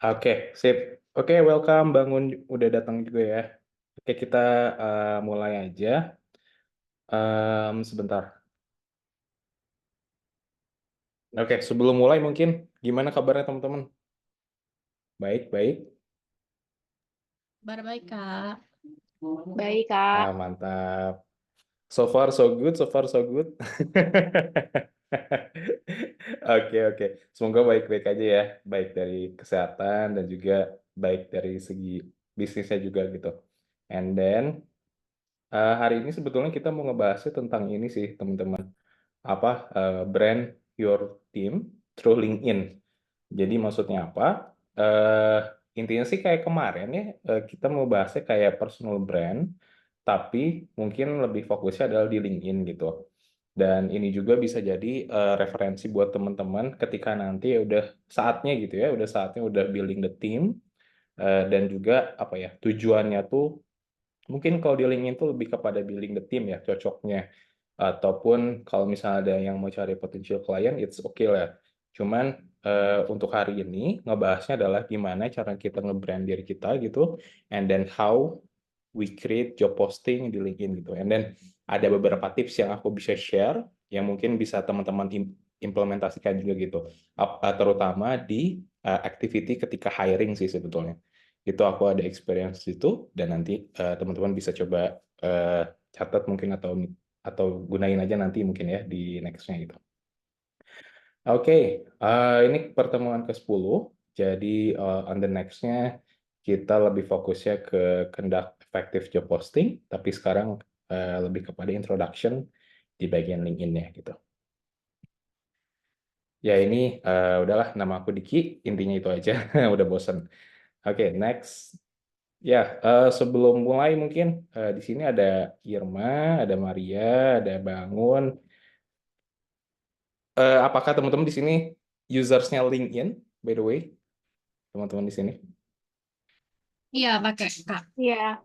Oke, sip. Oke, welcome. Bangun udah datang juga ya. Oke, kita mulai aja. Sebentar. Oke, sebelum mulai mungkin gimana kabarnya teman-teman? Baik, baik. Kabar baik, Kak. Baik, Kak. Mantap. So far so good, so far so good. Oke, oke. Semoga baik-baik aja ya. Baik dari kesehatan dan juga baik dari segi bisnisnya juga gitu. And then hari ini sebetulnya kita mau ngebahasnya tentang ini sih, teman-teman. Brand your team through LinkedIn. Jadi maksudnya apa? Intinya sih kayak kemarin ya, kita mau bahasnya kayak personal brand, tapi mungkin lebih fokusnya adalah di LinkedIn gitu. Dan ini juga bisa jadi referensi buat teman-teman ketika nanti ya udah saatnya gitu ya, udah saatnya udah building the team, dan juga apa ya, tujuannya tuh mungkin kalau di LinkedIn tuh lebih kepada building the team ya, cocoknya. Ataupun kalau misalnya ada yang mau cari potential klien, it's okay lah. Cuman untuk hari ini ngebahasnya adalah gimana cara kita nge-brand diri kita gitu, and then how we create job posting di LinkedIn gitu. And then ada beberapa tips yang aku bisa share yang mungkin bisa teman-teman implementasikan juga gitu. Terutama di activity ketika hiring sih sebetulnya. Itu aku ada experience itu dan nanti teman-teman bisa coba eh, catat mungkin atau gunain aja nanti mungkin ya di next-nya gitu. Oke, ini pertemuan ke-10. Jadi on the next-nya kita lebih fokusnya ke conduct effective job posting, tapi sekarang lebih kepada introduction di bagian LinkedIn-nya gitu. Ya ini udahlah, nama aku Diki, intinya itu aja. Udah bosen. Oke, next. Ya, sebelum mulai mungkin di sini ada Irma, ada Maria, ada Bangun. Apakah teman-teman di sini usersnya LinkedIn, by the way, teman-teman di sini? Iya, pakai, Kak. Iya.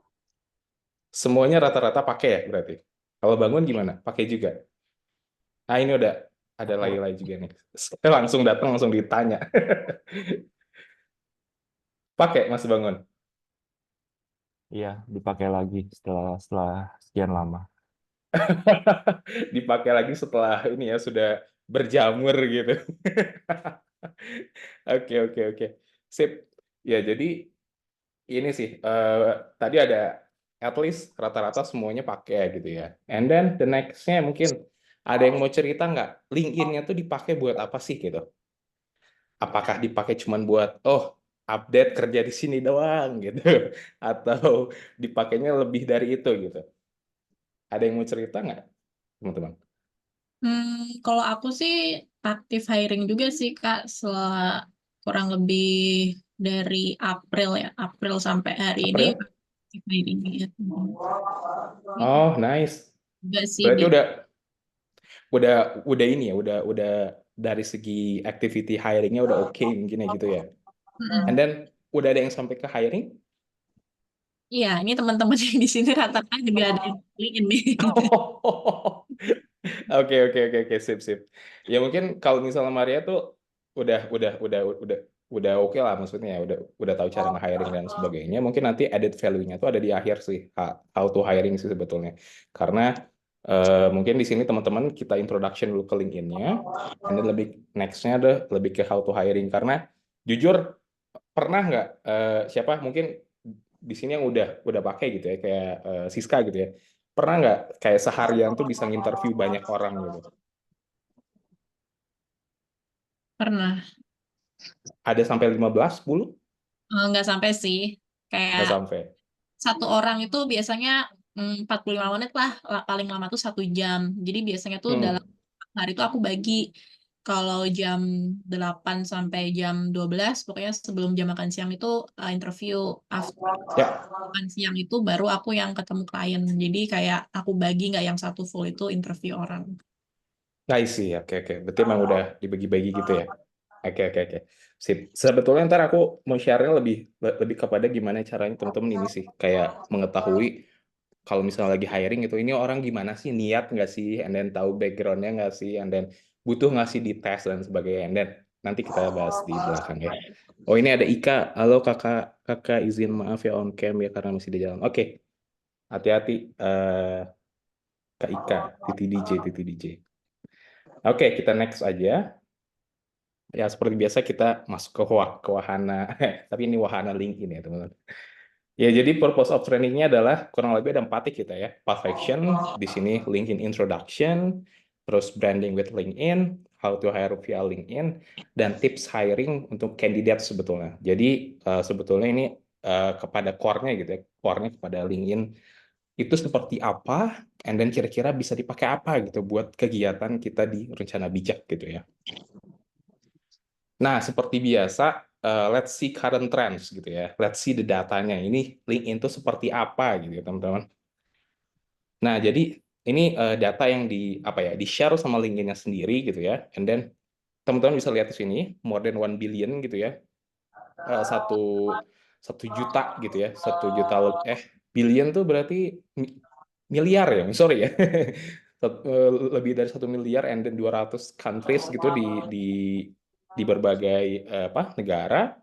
Semuanya rata-rata pakai ya berarti. Kalau Bangun gimana? Pakai juga? Ah ini udah ada Laila juga nih. Langsung datang langsung ditanya. Pakai Mas Bangun? Iya, dipakai lagi setelah sekian lama. Dipakai lagi setelah ini ya sudah berjamur gitu. Oke, oke, oke. Sip. Ya, jadi ini sih tadi ada at least rata-rata semuanya pakai gitu ya. And then the next-nya mungkin ada yang mau cerita nggak? LinkedIn-nya tuh dipakai buat apa sih gitu? Apakah dipakai cuman buat update kerja di sini doang gitu, atau dipakainya lebih dari itu gitu? Ada yang mau cerita nggak, teman-teman? Kalau aku sih aktif hiring juga sih, Kak, setelah kurang lebih dari April ya, April sampai hari ini April? aktif hiring gitu. Itu Oh, nice. juga sih Berarti di. udah ini ya, udah dari segi activity hiringnya udah oke mungkin ya gitu ya. And Mm-mm. then udah ada yang sampai ke hiring? Iya, ini teman-teman yang di sini rata-rata juga ada yang LinkedIn nih. Oke, oke, oke, oke, sip, sip. Ya mungkin kalau misalnya Maria tuh udah udah udah udah udah oke lah, maksudnya ya udah tahu cara nge-hiring dan sebagainya. Mungkin nanti added value-nya tuh ada di akhir sih, how to hiring sih sebetulnya. Karena mungkin di sini teman-teman kita introduction dulu ke LinkedIn-nya, and then lebih next-nya ada lebih ke how to hiring. Karena jujur pernah nggak siapa mungkin di sini yang udah pakai gitu ya kayak Siska gitu ya, pernah nggak kayak seharian tuh bisa nginterview banyak orang gitu? Pernah. Ada sampai 15, 10? Nggak sampai sih. Kayak Nggak sampai. satu orang itu biasanya 45 menit lah, paling lama tuh 1 jam. Jadi biasanya tuh dalam Hmm. hari itu aku bagi kalau jam 8 sampai jam 12, pokoknya sebelum jam makan siang itu interview. After Ya, makan siang itu baru aku yang ketemu klien. Jadi kayak aku bagi nggak yang satu full itu interview orang. nice sih. Oke, oke. Berarti emang udah dibagi-bagi gitu ya. Oke, oke, oke. Sip. Sebetulnya ntar aku mau share-nya lebih lebih kepada gimana caranya teman-teman ini sih. Kayak mengetahui kalau misalnya lagi hiring itu, ini orang gimana sih, niat nggak sih, and then tahu background-nya nggak sih, and then butuh nggak sih di tes dan sebagainya. And then nanti kita bahas di belakang ya. Oh, ini ada Ika. Halo kakak izin maaf ya on cam ya karena masih di jalan. Oke, hati-hati Kak Ika, TTDJ. Oke, kita next aja. Ya, seperti biasa kita masuk ke wahana. Tapi ini wahana LinkedIn ya, teman-teman. Ya, jadi purpose of training-nya adalah kurang lebih ada 4 kita ya. Path action, di sini LinkedIn introduction, terus branding with LinkedIn, how to hire via LinkedIn, dan tips hiring untuk kandidat sebetulnya. Jadi sebetulnya ini kepada core-nya gitu ya, core-nya kepada LinkedIn itu seperti apa, and then kira-kira bisa dipakai apa gitu buat kegiatan kita di rencana bijak gitu ya. Nah, seperti biasa, let's see current trends gitu ya. Let's see the datanya. Ini LinkedIn itu seperti apa gitu ya, teman-teman. Nah, jadi ini data yang di-share sama LinkedIn-nya sendiri gitu ya. And then teman-teman bisa lihat di sini, more than 1 billion gitu ya. Satu juta gitu ya. 1 juta billion tuh berarti miliar ya. Sorry ya. Lebih dari 1 miliar and then 200 countries gitu di berbagai negara,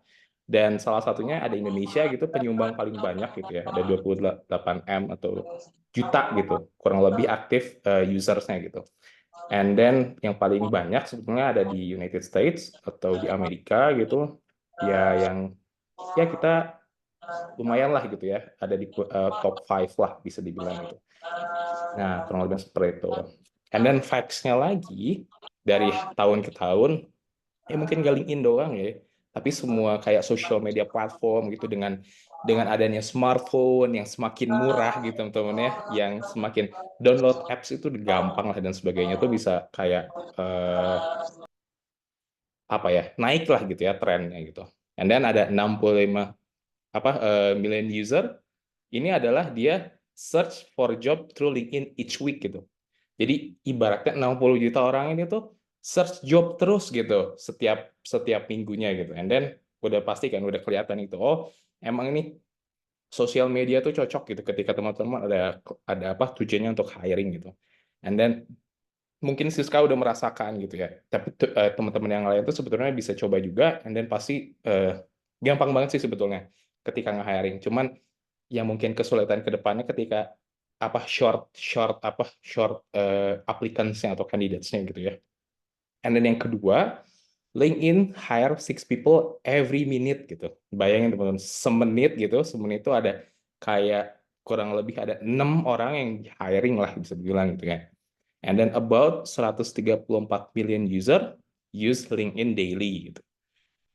dan salah satunya ada Indonesia gitu, penyumbang paling banyak gitu ya, ada 28 M atau juta gitu kurang lebih aktif usersnya gitu. And then yang paling banyak sebetulnya ada di United States atau di Amerika gitu ya, yang ya kita lumayan lah gitu ya, ada di top 5 lah bisa dibilang gitu. Nah, kurang lebih seperti itu. And then facts-nya lagi dari tahun ke tahun, ya mungkin nggak LinkedIn doang ya, tapi semua kayak social media platform gitu, dengan adanya smartphone yang semakin murah gitu teman-teman ya, yang semakin download apps itu gampang lah dan sebagainya, tuh bisa kayak naik lah gitu ya trennya gitu. And then ada 65 million user. Ini adalah dia search for job through LinkedIn each week gitu. Jadi ibaratnya 60 juta orang ini tuh search job terus gitu setiap minggunya gitu. And then udah pasti kan, udah kelihatan itu. Oh, emang ini sosial media tuh cocok gitu ketika teman-teman ada tujuannya untuk hiring gitu. And then mungkin Siska udah merasakan gitu ya. Tapi teman-teman yang lain tuh sebetulnya bisa coba juga, and then pasti gampang banget sih sebetulnya ketika nge-hiring. Cuman yang mungkin kesulitan ke depannya ketika short applicants-nya atau candidates-nya gitu ya. And then yang kedua, LinkedIn hire 6 people every minute gitu. Bayangin teman-teman, semenit itu ada kayak kurang lebih ada 6 orang yang hiring lah bisa dibilang gitu kan. And then about 134 million user use LinkedIn daily gitu.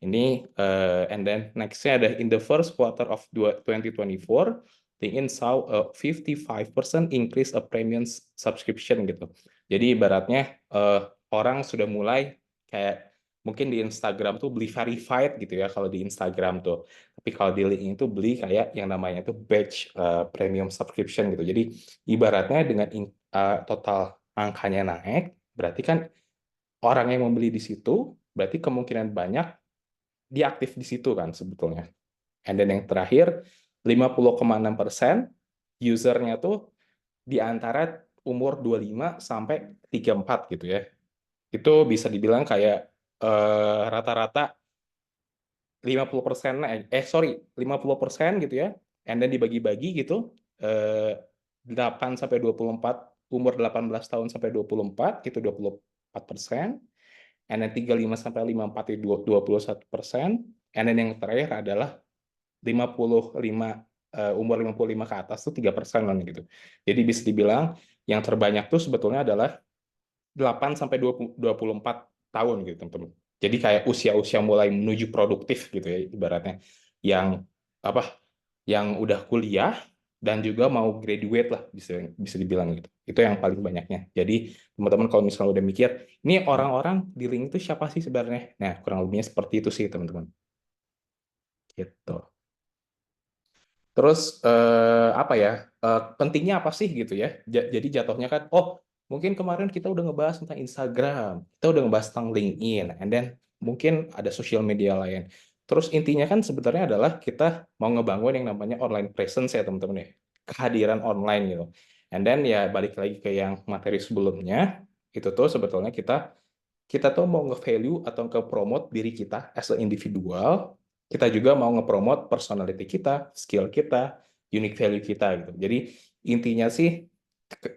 Ini and then next-nya ada in the first quarter of 2024, LinkedIn saw a 55% increase of premium subscription gitu. Jadi ibaratnya orang sudah mulai kayak mungkin di Instagram tuh beli verified gitu ya kalau di Instagram tuh. Tapi kalau di LinkedIn tuh beli kayak yang namanya tuh batch premium subscription gitu. Jadi ibaratnya dengan total angkanya naik, berarti kan orang yang membeli di situ, berarti kemungkinan banyak dia aktif di situ kan sebetulnya. And then yang terakhir, 50,6% usernya tuh di antara umur 25 sampai 34 gitu ya. Itu bisa dibilang kayak rata-rata 50%, 50% gitu ya. And then dibagi-bagi gitu, 8 sampai 24, umur 18 tahun sampai 24 itu 24%. And then 35 sampai 54 itu 21%. And then yang terakhir adalah 55 umur 55 ke atas tuh 3% gitu. Jadi bisa dibilang yang terbanyak tuh sebetulnya adalah 8 sampai 24 tahun gitu, teman-teman. Jadi kayak usia-usia mulai menuju produktif gitu ya ibaratnya. Yang yang udah kuliah dan juga mau graduate lah bisa dibilang gitu. Itu yang paling banyaknya. Jadi teman-teman kalau misalnya udah mikir, ini orang-orang di link itu siapa sih sebenarnya? Nah, kurang lebihnya seperti itu sih, teman-teman. Gitu. Terus pentingnya apa sih gitu ya? Jadi jatuhnya kan, mungkin kemarin kita udah ngebahas tentang Instagram, kita udah ngebahas tentang LinkedIn, and then mungkin ada sosial media lain. Terus intinya kan sebenarnya adalah kita mau ngebangun yang namanya online presence ya teman-teman ya, kehadiran online gitu. And then ya balik lagi ke yang materi sebelumnya, itu tuh sebetulnya kita kita tuh mau nge-value atau nge-promote diri kita as an individual, kita juga mau nge-promote personality kita, skill kita, unique value kita gitu. Jadi intinya sih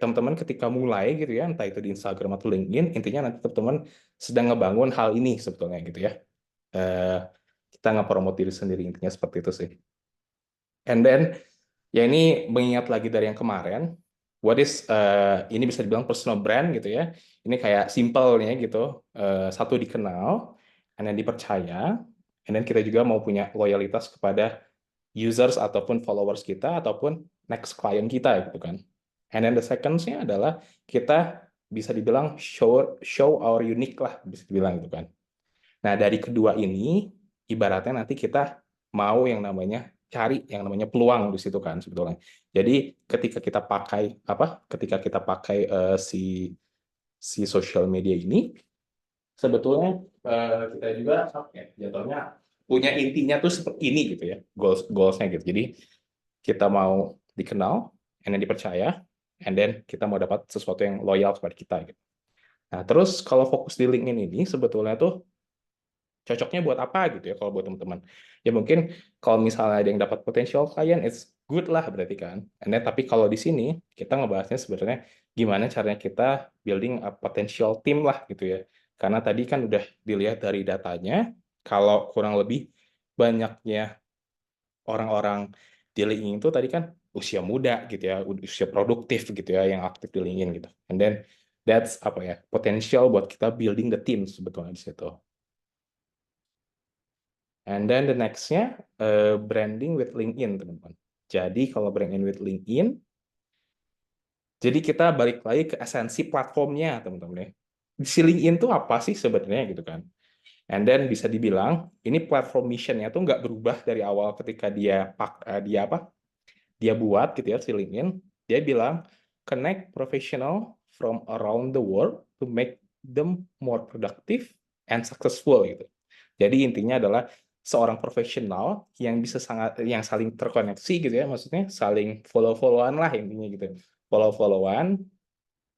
teman-teman ketika mulai gitu ya, entah itu di Instagram atau LinkedIn, intinya nanti teman-teman sedang ngebangun hal ini sebetulnya gitu ya. Kita nge-promote diri sendiri, intinya seperti itu sih. And then ya ini mengingat lagi dari yang kemarin, ini bisa dibilang personal brand gitu ya. Ini kayak simpelnya gitu, satu dikenal, and then dipercaya, and then kita juga mau punya loyalitas kepada users ataupun followers kita ataupun next client kita gitu kan. And then the second-nya adalah kita bisa dibilang show our unique lah, bisa dibilang gitu kan. Nah, dari kedua ini, ibaratnya nanti kita mau yang namanya cari yang namanya peluang di situ kan sebetulnya. Jadi ketika kita pakai si social media ini, sebetulnya kita juga jatuhnya punya intinya tuh seperti ini gitu ya, goalsnya gitu. Jadi kita mau dikenal, and then dipercaya, and then kita mau dapat sesuatu yang loyal kepada kita gitu. Nah, terus kalau fokus di LinkedIn ini sebetulnya tuh cocoknya buat apa gitu ya kalau buat teman-teman. Ya mungkin kalau misalnya ada yang dapat potential klien, it's good lah berarti kan. Tapi kalau di sini kita ngebahasnya sebenarnya gimana caranya kita building a potential team lah gitu ya. Karena tadi kan udah dilihat dari datanya, kalau kurang lebih banyaknya orang-orang di LinkedIn itu tadi kan usia muda gitu ya, usia produktif gitu ya yang aktif di LinkedIn gitu. And then that's potential buat kita building the team sebetulnya di situ. And then the next-nya branding with LinkedIn, teman-teman. Jadi kalau branding with LinkedIn, jadi kita balik lagi ke esensi platformnya, teman-teman ya. Si LinkedIn itu apa sih sebenarnya gitu kan? And then bisa dibilang ini platform mission-nya tuh nggak berubah dari awal ketika dia buat gitu ya si LinkedIn. Dia bilang connect professional from around the world to make them more productive and successful gitu. Jadi intinya adalah seorang profesional yang saling terkoneksi gitu ya, maksudnya saling follow-followan lah intinya gitu. Follow-followan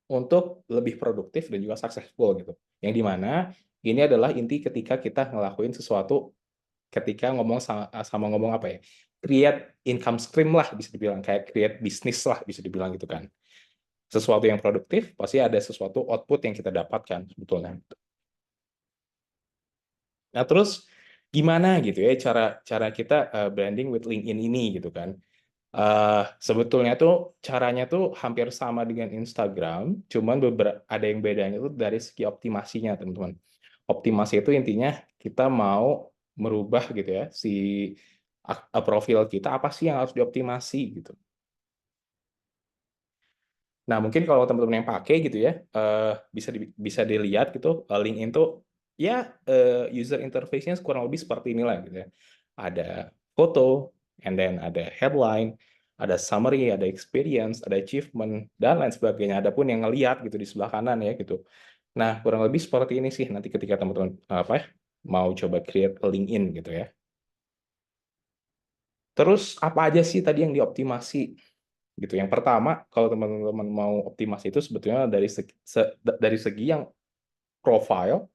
untuk lebih produktif dan juga successful gitu. Yang dimana ini adalah inti ketika kita ngelakuin sesuatu, ketika ngomong sama ngomong create income stream lah bisa dibilang, kayak create bisnis lah bisa dibilang gitu kan. Sesuatu yang produktif pasti ada sesuatu output yang kita dapatkan sebetulnya. Nah, terus gimana gitu ya cara kita branding with LinkedIn ini gitu kan. Sebetulnya tuh caranya tuh hampir sama dengan Instagram, cuman ada yang bedanya tuh dari segi optimasinya, teman-teman. Optimasi itu intinya kita mau merubah gitu ya si profil kita, apa sih yang harus dioptimasi gitu. Nah, mungkin kalau teman-teman yang pakai gitu ya, bisa dilihat gitu, LinkedIn tuh ya user interface-nya kurang lebih seperti inilah gitu ya. Ada foto, and then ada headline, ada summary, ada experience, ada achievement, dan lain sebagainya. Ada pun yang ngelihat gitu di sebelah kanan ya gitu. Nah, kurang lebih seperti ini sih nanti ketika teman-teman mau coba create LinkedIn gitu ya. Terus apa aja sih tadi yang dioptimasi? Gitu. Yang pertama, kalau teman-teman mau optimasi itu sebetulnya dari segi yang profile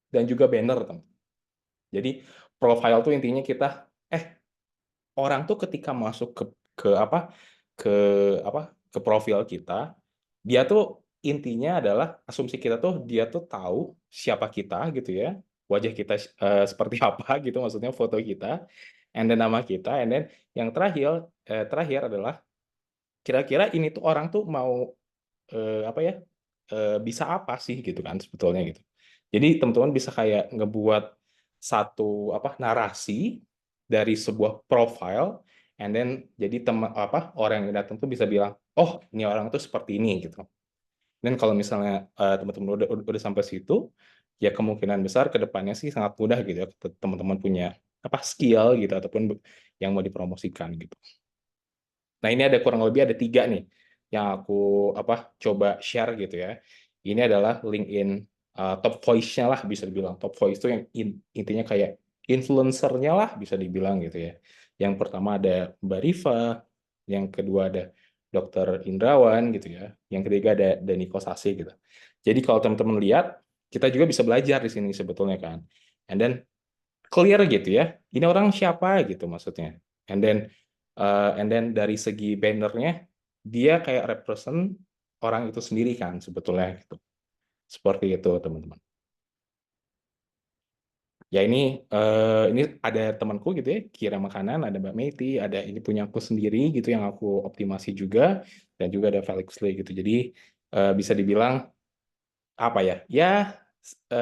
dan juga banner, teman. Jadi profile tuh intinya kita orang tuh ketika masuk ke profil kita, dia tuh intinya adalah asumsi kita tuh dia tuh tahu siapa kita gitu ya, wajah kita seperti apa gitu, maksudnya foto kita, and then nama kita, and then yang terakhir adalah kira-kira ini tuh orang tuh mau bisa apa sih gitu kan sebetulnya gitu. Jadi teman-teman bisa kayak ngebuat satu narasi dari sebuah profile, and then jadi orang yang datang tuh bisa bilang, oh ini orang tuh seperti ini gitu. Dan kalau misalnya teman-teman udah sampai situ, ya kemungkinan besar ke depannya sih sangat mudah gitu ya, teman-teman punya skill gitu ataupun yang mau dipromosikan gitu. Nah, ini kurang lebih ada 3 nih yang aku coba share gitu ya. Ini adalah LinkedIn top voice-nya lah bisa dibilang. Top voice itu yang intinya kayak influencer-nya lah bisa dibilang gitu ya. Yang pertama ada Mbak Riva, yang kedua ada Dr. Indrawan gitu ya. Yang ketiga ada Daniko Sasi gitu. Jadi kalau teman-teman lihat kita juga bisa belajar di sini sebetulnya kan. And then clear gitu ya. Ini orang siapa gitu maksudnya. And then dari segi bannernya dia kayak represent orang itu sendiri kan sebetulnya gitu. Seperti itu teman-teman. Ya ini ada temanku gitu ya, Kira Makanan, ada Mbak Meti, ada ini punya aku sendiri gitu yang aku optimasi juga, dan juga ada Felix Lee gitu. Jadi bisa dibilang apa ya? Ya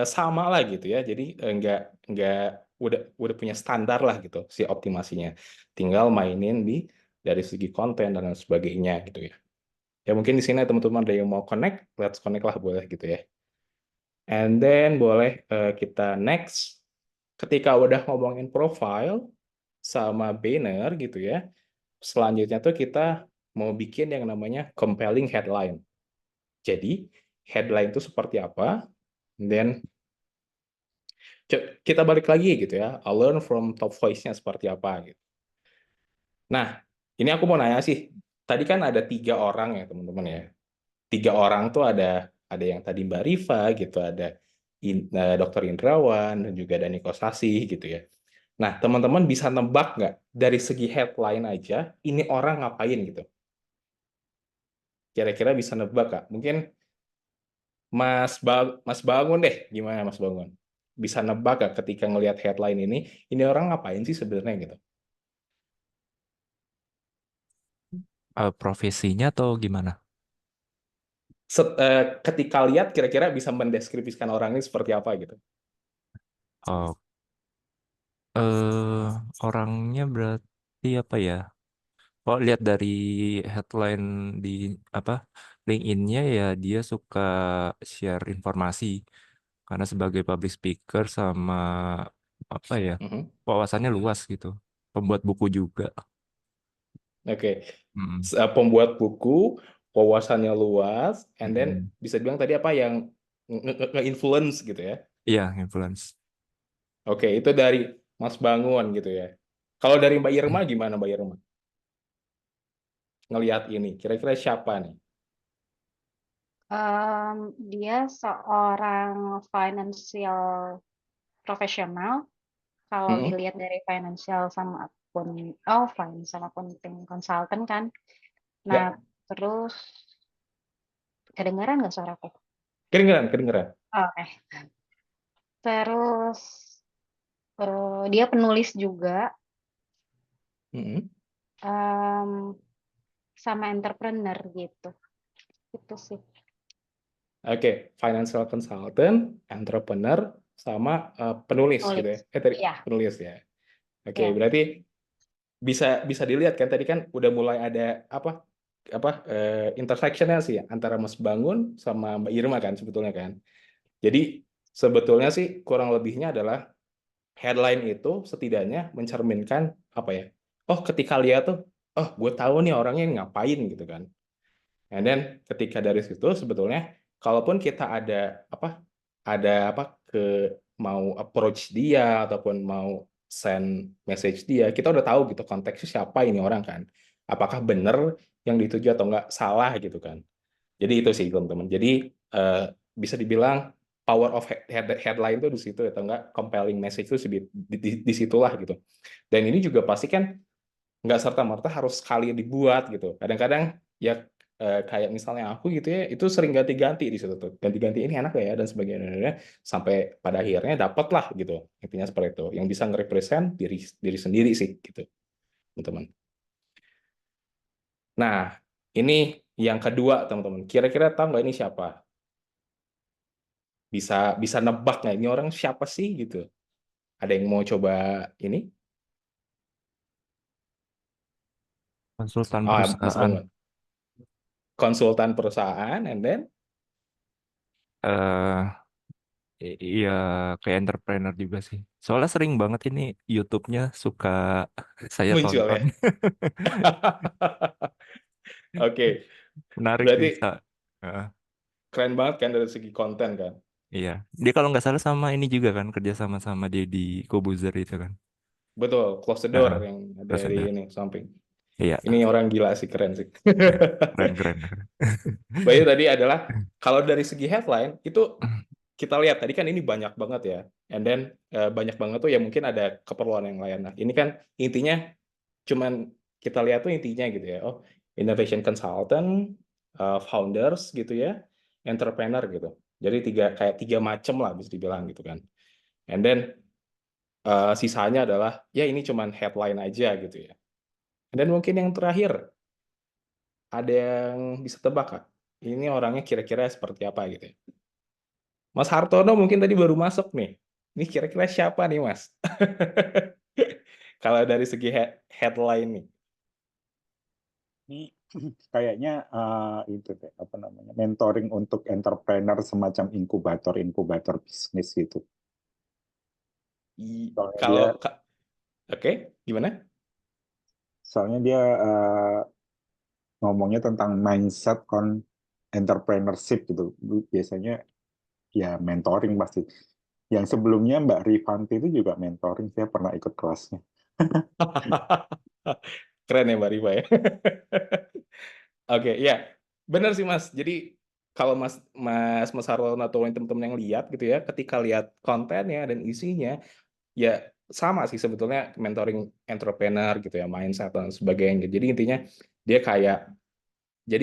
sama lah gitu ya. Jadi nggak udah punya standar lah gitu si optimasinya. Tinggal mainin dari segi konten dan lain sebagainya gitu ya. Ya mungkin di sini teman-teman ada yang mau connect, let's connect lah boleh gitu ya. And then boleh kita next. Ketika udah ngomongin profile sama banner gitu ya, selanjutnya tuh kita mau bikin yang namanya compelling headline. Jadi headline itu seperti apa? Dan kita balik lagi gitu ya, I learn from top voice-nya seperti apa gitu. Nah, ini aku mau nanya sih, tadi kan ada 3 orang ya teman-teman ya. 3 orang tuh ada yang tadi Mbak Rifa gitu, ada Dr. Indrawan dan juga ada Niko Sasih gitu ya. Nah, teman-teman bisa nebak nggak dari segi headline aja, ini orang ngapain gitu? Kira-kira bisa nebak nggak? Mungkin Mas Bangun deh, gimana Mas Bangun? Bisa nebak nggak ketika ngelihat headline ini orang ngapain sih sebenarnya gitu? Profesinya atau gimana? Ketika lihat, kira-kira bisa mendeskripsikan orang ini seperti apa gitu? Oh, eh orangnya berarti apa ya? Kalau lihat dari headline di apa LinkedIn-nya ya dia suka share informasi karena sebagai public speaker sama apa ya Mhm. wawasannya luas gitu. Pembuat buku juga. Oke. Mm, Pembuat buku, wawasannya luas, and then mm. bisa bilang tadi apa yang nge-influence gitu ya? Iya, influence. Oke, itu dari Mas Bangun gitu ya. Kalau dari Mbak Irma gimana Mbak Irma? Ngelihat ini, kira-kira siapa nih? Dia seorang financial profesional. Kalau Mm-mm. dilihat dari financial sama finance sama accounting consultant kan. Nah, Ya, terus kedengaran nggak suaraku? kedengeran, kedengeran. Oke. Terus dia penulis juga, Mm-mm. em, sama entrepreneur gitu. Itu sih. Oke, financial consultant, entrepreneur, sama penulis gitu ya. Penulis. Tadi Iya, penulis ya. Oke, iya. berarti bisa dilihat kan tadi kan udah mulai ada intersection-nya sih antara Mas Bangun sama Mbak Irma kan sebetulnya kan. Jadi sebetulnya sih kurang lebihnya adalah headline itu setidaknya mencerminkan apa ya? Oh, ketika lihat tuh, oh, gue tahu nih orangnya ngapain gitu kan. And then ketika dari situ sebetulnya kalaupun kita ada mau approach dia ataupun mau send message dia, kita udah tahu gitu konteksnya siapa ini orang kan. Apakah benar yang dituju atau enggak salah gitu kan. Jadi itu sih teman-teman. Jadi bisa dibilang power of headline itu di situ atau enggak compelling message itu di situlah gitu. Dan ini juga pasti kan nggak serta-merta harus sekali dibuat gitu. Kadang-kadang ya kayak misalnya aku gitu ya, itu sering ganti-ganti di situ tuh. Ganti-ganti ini enak ya dan sebagainya sampai pada akhirnya dapat lah gitu. Intinya seperti itu. Yang bisa nge-represent diri sendiri sih gitu, teman-teman. Nah, ini yang kedua, teman-teman. Kira-kira tahu nggak ini siapa? Bisa nebak nggak ini orang siapa sih gitu? Ada yang mau coba ini? Konsultan Mas perusahaan. Bangun. Konsultan perusahaan, and then eh Iya, kayak entrepreneur juga sih. Soalnya sering banget ini YouTube-nya suka saya muncul tonton. ya. Oke, Menarik sih. berarti Heeh, keren banget kan dari segi konten kan. iya. Dia kalau nggak salah sama ini juga kan kerja sama dia di Kobuzer itu kan. Betul, close the door Heeh, yang dari Crusader. ini samping. Iya, Ini orang gila sih, keren sih. keren keren keren. Bayu tadi adalah kalau dari segi headline itu kita lihat tadi kan ini banyak banget ya, and then banyak banget tuh ya mungkin ada keperluan yang lain. Nah, ini kan intinya cuman kita lihat tuh intinya gitu ya. Oh, innovation consultant, founders gitu ya, entrepreneur gitu. Jadi kayak tiga macam lah bisa dibilang gitu kan. And then sisanya adalah ya ini cuman headline aja gitu ya. Dan mungkin yang terakhir ada yang bisa tebak Kak? Ini orangnya kira-kira seperti apa gitu ya. Mas Hartono mungkin tadi baru masuk nih. Ini kira-kira siapa nih Mas? Kalau dari segi headline nih. Ini kayaknya itu deh, apa namanya, mentoring untuk entrepreneur semacam inkubator bisnis gitu. Soalnya dia, Kalau oke, gimana? soalnya dia ngomongnya tentang mindset entrepreneurship gitu. Biasanya ya mentoring pasti. Yang sebelumnya Mbak Rifanti itu juga mentoring, saya pernah ikut kelasnya. Keren ya Mbak Rifa ya. Oke, ya. Benar sih Mas. Jadi kalau Mas Hartono atau teman-teman yang lihat gitu ya, ketika lihat kontennya dan isinya, ya sama sih sebetulnya mentoring entrepreneur gitu ya, mindset dan sebagainya. Jadi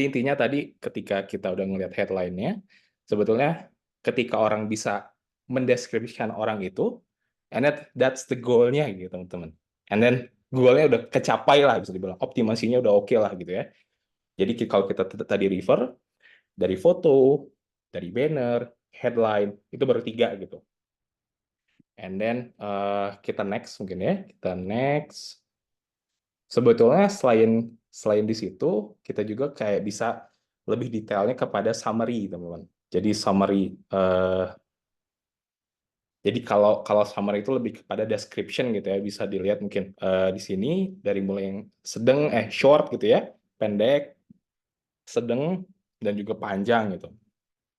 intinya tadi ketika kita udah ngelihat headline-nya, sebetulnya ketika orang bisa mendeskripsikan orang itu, and that's the goal-nya gitu teman-teman. And then goal-nya udah kecapai lah bisa dibilang, optimasinya udah oke lah gitu ya. Jadi kalau kita tadi refer dari foto, dari banner, headline, itu baru 3 gitu. And then kita next mungkin ya, kita next. Sebetulnya selain di situ, kita juga kayak bisa lebih detailnya kepada summary, teman-teman. Jadi summary, jadi kalau summary itu lebih kepada description gitu ya, bisa dilihat mungkin di sini dari mulai yang sedang, short gitu ya, pendek, sedang, dan juga panjang gitu.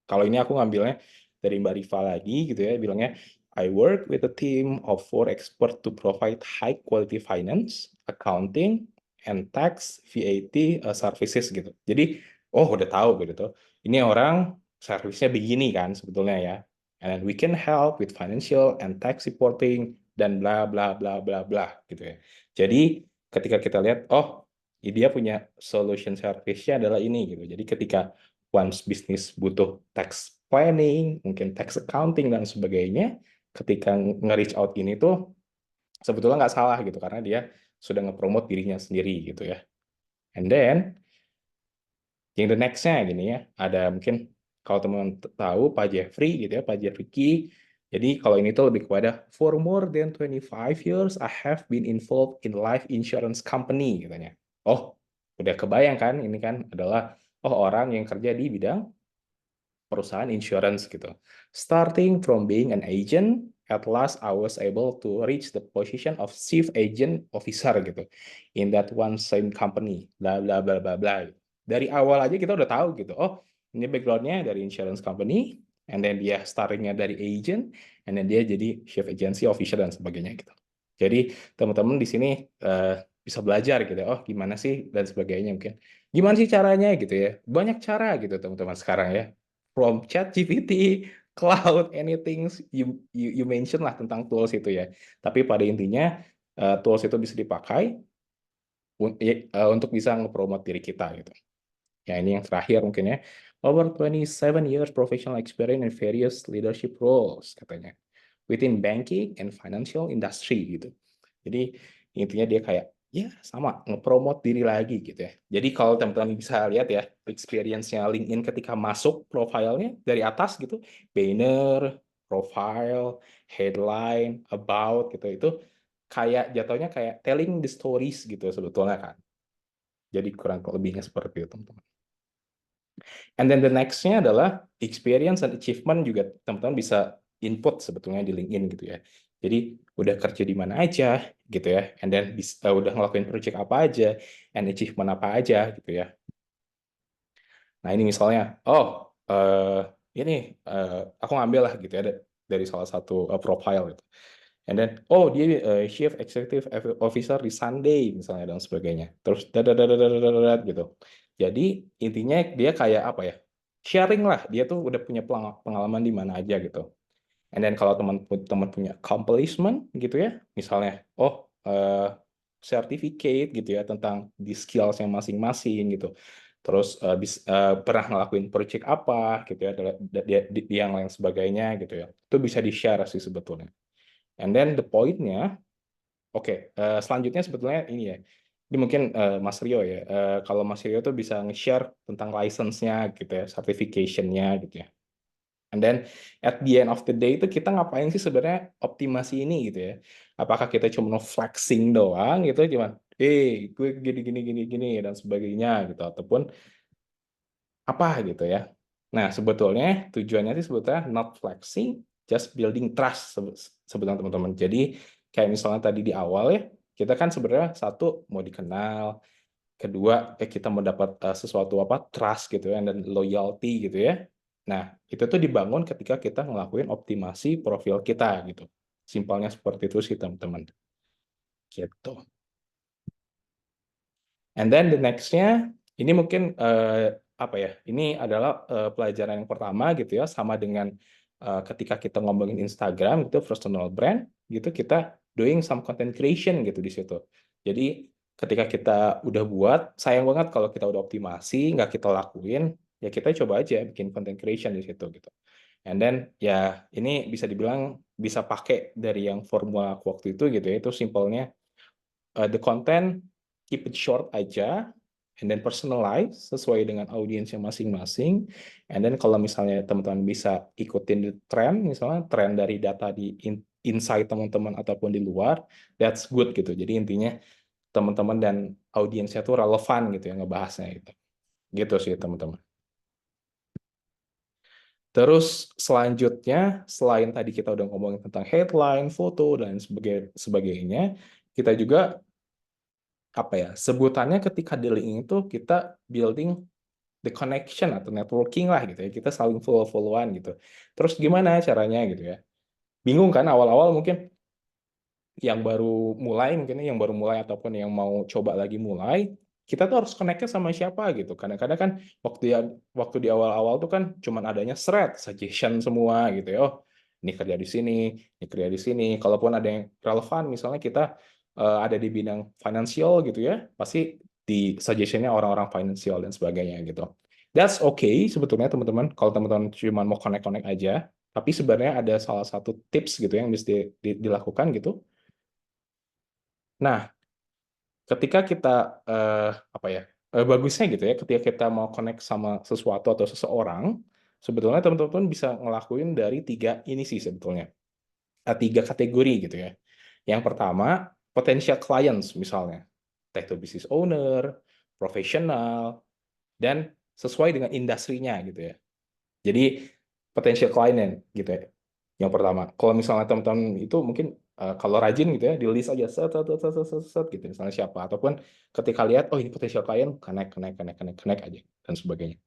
Kalau ini aku ngambilnya dari Mbak Rifa lagi gitu ya, bilangnya I work with a team of 4 experts to provide high quality finance, accounting, and tax VAT services gitu. Jadi, udah tahu gitu. Ini orang servisnya begini kan sebetulnya ya. And we can help with financial and tax reporting dan bla bla bla bla bla gitu ya. Jadi, ketika kita lihat dia punya solution service-nya adalah ini gitu. Jadi ketika once bisnis butuh tax planning, mungkin tax accounting dan sebagainya, ketika nge-reach out ini tuh sebetulnya nggak salah gitu karena dia sudah nge-promote dirinya sendiri gitu ya. And then yang the next-nya gini ya, ada mungkin kalau teman-teman tahu Pak Jeffrey gitu ya, Pak Jeffrey Key. Jadi kalau ini tuh lebih kepada for more than 25 years I have been involved in life insurance company katanya. Udah kebayang kan ini kan adalah orang yang kerja di bidang perusahaan insurance gitu. Starting from being an agent, at last I was able to reach the position of chief agent officer gitu in that one same company. Bla bla bla bla bla. Dari awal aja kita udah tahu gitu. Ini backgroundnya dari insurance company, and then dia startingnya dari agent, and then dia jadi chief agency officer dan sebagainya gitu. Jadi teman-teman di sini bisa belajar gitu. Gimana sih dan sebagainya mungkin. Gimana sih caranya gitu ya? Banyak cara gitu teman-teman sekarang ya. From ChatGPT, cloud, anything you mention lah tentang tools itu ya. Tapi pada intinya tools itu bisa dipakai untuk bisa nge-promote diri kita gitu. Ya ini yang terakhir mungkin ya. Over 27 years professional experience in various leadership roles katanya. Within banking and financial industry gitu. Jadi intinya dia kayak ya sama nge-promote diri lagi gitu ya. Jadi kalau teman-teman bisa lihat ya experience-nya LinkedIn ketika masuk profilnya dari atas gitu, banner, profile, headline, about gitu itu kayak jatuhnya kayak telling the stories gitu sebetulnya kan. Jadi kurang lebihnya seperti itu teman-teman. And then the next-nya adalah experience and achievement juga teman-teman bisa input sebetulnya di LinkedIn gitu ya. Jadi udah kerja di mana aja gitu ya, and then udah ngelakuin project apa aja, and achievement apa aja gitu ya. Nah ini misalnya, ini aku ngambil lah gitu ya dari salah satu profile gitu. And then, dia Chief Executive Officer di Sunday misalnya dan sebagainya. Terus gitu. Jadi intinya dia kayak apa ya? sharing lah, dia tuh udah punya pengalaman di mana aja gitu. And then kalau teman-teman punya accomplishment gitu ya, misalnya, certificate gitu ya tentang di skills yang masing-masing gitu. Terus pernah ngelakuin project apa gitu ya, di yang lain sebagainya gitu ya. Itu bisa di-share sih sebetulnya. And then the point-nya, selanjutnya sebetulnya ini ya. Ini mungkin Mas Rio ya. Kalau Mas Rio tuh bisa nge-share tentang license-nya gitu ya, certification-nya gitu ya. And then at the end of the day itu kita ngapain sih sebenarnya optimasi ini gitu ya? Apakah kita cuma flexing doang gitu, cuman, gue gini dan sebagainya gitu, ataupun apa gitu ya? Nah sebetulnya tujuannya sih sebetulnya not flexing, just building trust sebetulnya teman-teman. Jadi kayak misalnya tadi di awal ya, kita kan sebenarnya satu mau dikenal, kedua kita mau dapat sesuatu trust gitu ya, dan loyalty gitu ya. Nah itu tuh dibangun ketika kita ngelakuin optimasi profil kita gitu. Simpelnya seperti itu sih teman-teman. Gitu. And then the next-nya ini mungkin ini adalah pelajaran yang pertama gitu ya, sama dengan ketika kita ngomongin Instagram gitu, personal brand gitu, kita doing some content creation gitu di situ. Jadi ketika kita udah buat, sayang banget kalau kita udah optimasi nggak kita lakuin, ya kita coba aja bikin content creation di situ gitu. And then ya ini bisa dibilang bisa pakai dari yang formula waktu itu gitu ya, itu simpelnya the content keep it short aja, and then personalize sesuai dengan audiensnya masing-masing. And then kalau misalnya teman-teman bisa ikutin the trend, misalnya trend dari data di inside teman-teman ataupun di luar, that's good gitu. Jadi intinya teman-teman dan audiensnya tuh relevan gitu ya ngebahasnya itu. Gitu sih teman-teman. Terus selanjutnya, selain tadi kita udah ngomongin tentang headline, foto, dan sebagainya, kita juga sebutannya ketika dealing itu kita building the connection atau networking lah gitu ya, kita saling follow-followan gitu. Terus gimana caranya gitu ya? Bingung kan awal-awal mungkin mungkin yang baru mulai ataupun yang mau coba lagi mulai, kita tuh harus connect-nya sama siapa gitu. Kadang-kadang kan waktu di awal-awal tuh kan cuman adanya thread, suggestion semua gitu ya. Oh, ini kerja di sini, ini kerja di sini. Kalaupun ada yang relevan, misalnya kita ada di bidang financial gitu ya, pasti di suggestion-nya orang-orang financial dan sebagainya gitu. That's okay sebetulnya teman-teman, kalau teman-teman cuma mau connect-connect aja, tapi sebenarnya ada salah satu tips gitu yang bisa dilakukan gitu. Nah, ketika kita bagusnya gitu ya, ketika kita mau connect sama sesuatu atau seseorang, sebetulnya teman-teman bisa ngelakuin dari 3 ini sih sebetulnya. 3 kategori gitu ya. Yang pertama, potential clients misalnya, entah itu business owner, profesional, dan sesuai dengan industrinya gitu ya. Jadi potential client gitu ya. Yang pertama, kalau misalnya teman-teman itu mungkin kalau rajin gitu ya, di list aja set gitu misalnya siapa, ataupun ketika lihat ini potential client, connect aja dan sebagainya.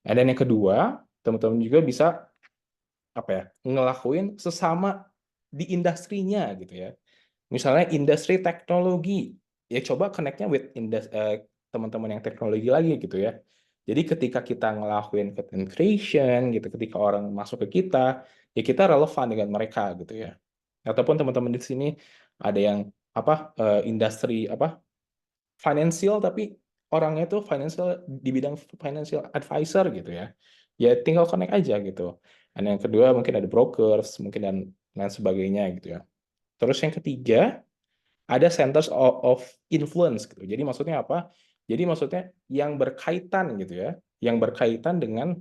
Dan yang kedua, teman-teman juga bisa ngelakuin sesama di industrinya gitu ya. Misalnya industri teknologi, ya coba connect-nya with teman-teman yang teknologi lagi gitu ya. Jadi ketika kita ngelakuin content creation gitu, ketika orang masuk ke kita, ya kita relevan dengan mereka gitu ya. Ataupun teman-teman di sini ada yang industri financial tapi orangnya tuh di bidang financial advisor gitu ya. Ya tinggal connect aja gitu. Dan yang kedua mungkin ada brokers, mungkin dan lain sebagainya gitu ya. Terus yang ketiga, ada centers of influence gitu. Jadi maksudnya apa? Jadi maksudnya yang berkaitan gitu ya, yang berkaitan dengan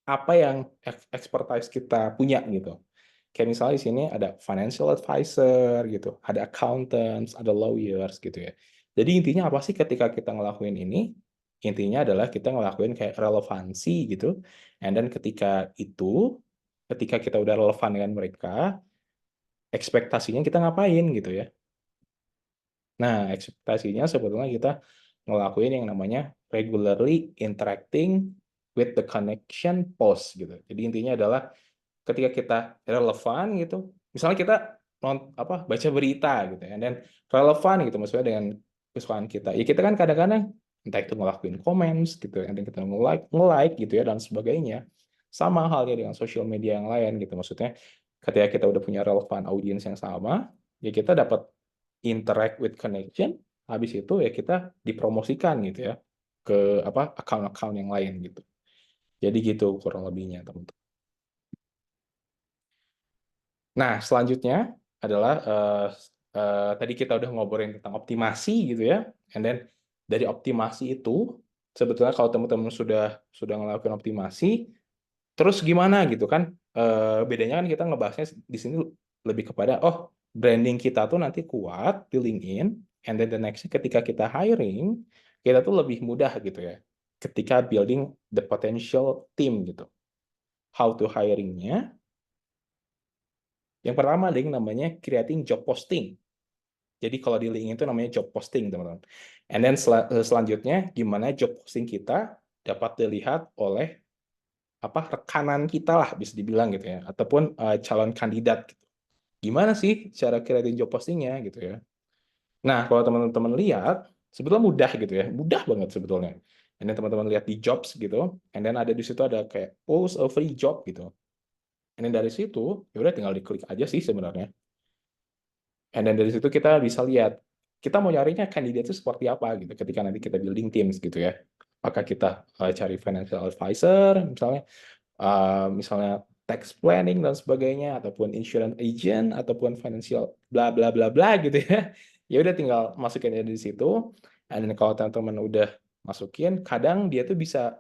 apa yang expertise kita punya gitu. Kayak misalnya di sini ada financial advisor gitu, ada accountants, ada lawyers gitu ya. Jadi intinya apa sih ketika kita ngelakuin ini? Intinya adalah kita ngelakuin kayak relevansi gitu. And then ketika kita udah relevan dengan mereka, ekspektasinya kita ngapain gitu ya. Nah, ekspektasinya sebetulnya kita ngelakuin yang namanya regularly interacting with the connection post gitu. Jadi intinya adalah ketika kita relevan gitu, misalnya kita baca berita gitu ya, dan relevan gitu maksudnya dengan kesukaan kita. Ya kita kan kadang-kadang entah itu ngelakuin comments gitu, and then kita nge-like gitu ya, dan sebagainya. Sama halnya dengan social media yang lain gitu, maksudnya ketika kita udah punya relevan audiens yang sama, ya kita dapat interact with connection, habis itu ya kita dipromosikan gitu ya ke apa account-account yang lain gitu. Jadi gitu kurang lebihnya teman-teman. Nah, selanjutnya adalah tadi kita udah ngobrolin tentang optimasi gitu ya. And then dari optimasi itu sebetulnya kalau teman-teman sudah ngelakuin optimasi, terus gimana gitu kan? Bedanya kan kita ngebahasnya di sini lebih kepada branding kita tuh nanti kuat di LinkedIn, and then the next ketika kita hiring, kita tuh lebih mudah gitu ya. Ketika building the potential team gitu. How to hiringnya? Yang pertama ada yang namanya creating job posting. Jadi kalau di LinkedIn itu namanya job posting, teman-teman. And then selanjutnya gimana job posting kita dapat dilihat oleh rekanan kita lah bisa dibilang gitu ya, ataupun calon kandidat gitu. Gimana sih cara creating job postingnya gitu ya. Nah, kalau teman-teman lihat sebetulnya mudah gitu ya, mudah banget sebetulnya. And then teman-teman lihat di jobs gitu, and then ada di situ ada kayak post a free job gitu. And then dari situ ya udah tinggal diklik aja sih sebenarnya. And then dari situ kita bisa lihat kita mau nyarinya kandidat itu seperti apa gitu ketika nanti kita building teams gitu ya. Apakah kita cari financial advisor misalnya tax planning dan sebagainya, ataupun insurance agent, ataupun financial bla bla bla bla gitu ya. Ya udah tinggal masukin aja di situ. Dan kalau teman-teman udah masukin, kadang dia tuh bisa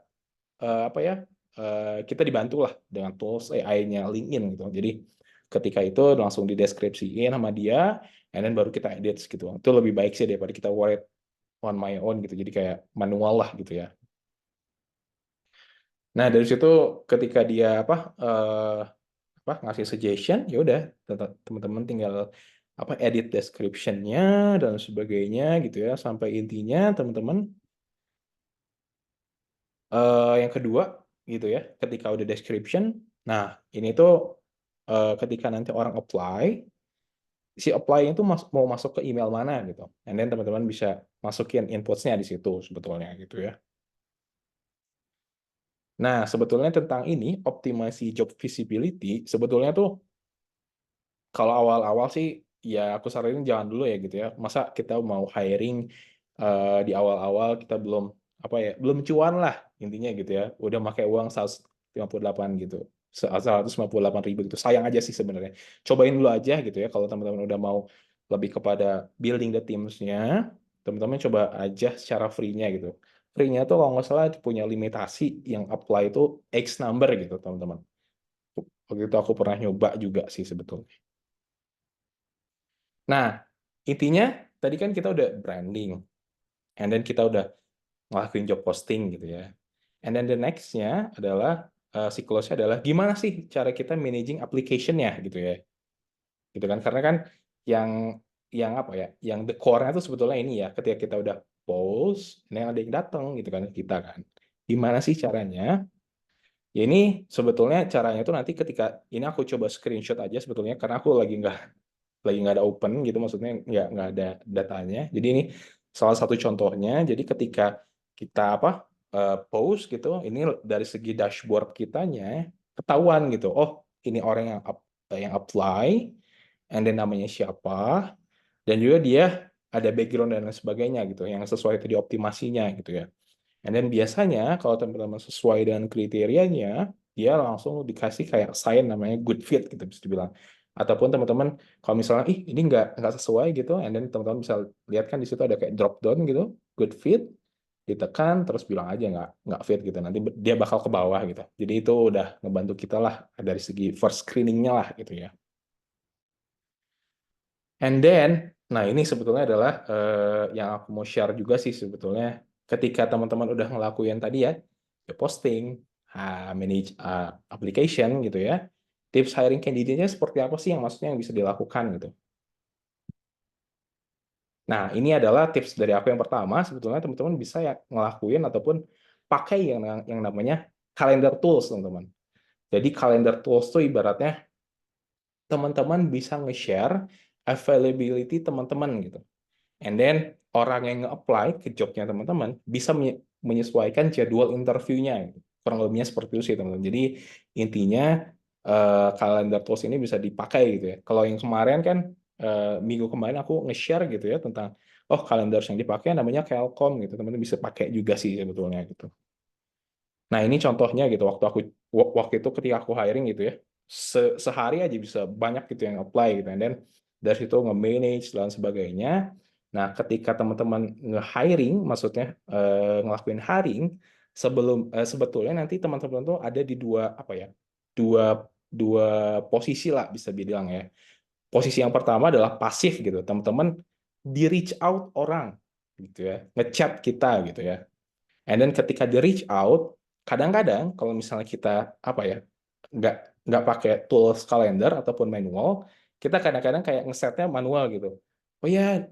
kita dibantu lah dengan tools AI-nya LinkedIn gitu. Jadi ketika itu langsung dideskripsiin sama dia, and then baru kita edit gitu. Itu lebih baik sih daripada kita write on my own gitu. Jadi kayak manual lah gitu ya. Nah, dari situ ketika dia ngasih suggestion, ya udah teman-teman tinggal edit description-nya dan sebagainya gitu ya, sampai intinya teman-teman yang kedua gitu ya, ketika udah description, nah ini tuh ketika nanti orang apply, si apply itu mau masuk ke email mana gitu, and then teman-teman bisa masukin inputs-nya di situ sebetulnya gitu ya. Nah, sebetulnya tentang ini, optimasi job visibility, sebetulnya tuh kalau awal-awal sih, ya aku saranin jangan dulu ya gitu ya. Masa kita mau hiring di awal-awal kita belum cuan lah intinya gitu ya. Udah pakai uang 158 gitu. 158.000 gitu. Sayang aja sih sebenarnya. Cobain dulu aja gitu ya. Kalau teman-teman udah mau lebih kepada building the teams-nya, teman-teman coba aja secara free-nya gitu. Free-nya tuh kalau nggak salah punya limitasi yang apply itu X number gitu, teman-teman. Waktu itu aku pernah nyoba juga sih sebetulnya. Nah, intinya tadi kan kita udah branding, and then kita udah ngelakuin job posting gitu ya. And then the next-nya adalah siklusnya adalah gimana sih cara kita managing application-nya gitu ya. Gitu kan, karena kan yang the core-nya itu sebetulnya ini ya, ketika kita udah post, ini ada yang datang gitu kan kita kan. Gimana sih caranya? Ya ini sebetulnya caranya itu nanti ketika ini aku coba screenshot aja sebetulnya karena aku lagi nggak ada open gitu, maksudnya nggak ada datanya. Jadi ini salah satu contohnya. Jadi ketika kita post gitu, ini dari segi dashboard kitanya ketahuan gitu. Oh, ini orang yang apply, and then namanya siapa, dan juga dia ada background dan lain sebagainya gitu, yang sesuai tadi optimasinya gitu ya. And then biasanya kalau teman-teman sesuai dengan kriterianya, dia langsung dikasih kayak sign namanya good fit gitu bisa dibilang. Ataupun teman-teman kalau misalnya ini nggak sesuai gitu, and then teman-teman bisa lihat kan di situ ada kayak drop down gitu, good fit, ditekan terus bilang aja nggak fit gitu. Nanti dia bakal ke bawah gitu. Jadi itu udah ngebantu kita lah dari segi first screeningnya lah gitu ya. And then, nah ini sebetulnya adalah yang aku mau share juga sih sebetulnya. Ketika teman-teman udah ngelakuin tadi ya, posting, manage application gitu ya, tips hiring candidate-nya seperti apa sih yang maksudnya yang bisa dilakukan gitu. Nah, ini adalah tips dari aku yang pertama, sebetulnya teman-teman bisa ya ngelakuin ataupun pakai yang namanya calendar tools, teman-teman. Jadi calendar tools itu ibaratnya teman-teman bisa nge-share availability teman-teman gitu. And then orang yang nge-apply ke jobnya teman-teman bisa menyesuaikan jadwal interviewnya gitu. Kurang lebihnya seperti itu sih teman-teman. Jadi intinya kalender tools ini bisa dipakai gitu ya. Kalau yang kemarin kan minggu kemarin aku nge-share gitu ya tentang kalender yang dipakai namanya Calcom gitu. Teman-teman bisa pakai juga sih sebetulnya gitu. Nah, ini contohnya gitu waktu itu ketika aku hiring gitu ya. Sehari aja bisa banyak gitu yang apply gitu. And then dari situ nge-manage dan sebagainya. Nah, ketika teman-teman nge-hiring maksudnya ngelakuin hiring sebetulnya nanti teman-teman tuh ada di dua dua posisi lah bisa dibilang ya. Posisi yang pertama adalah pasif gitu. Teman-teman di reach out orang gitu ya. Ngechat kita gitu ya. And then ketika di reach out, kadang-kadang kalau misalnya kita nggak pakai tools kalender ataupun manual, kita kadang-kadang kayak ngesetnya manual gitu. Oh ya,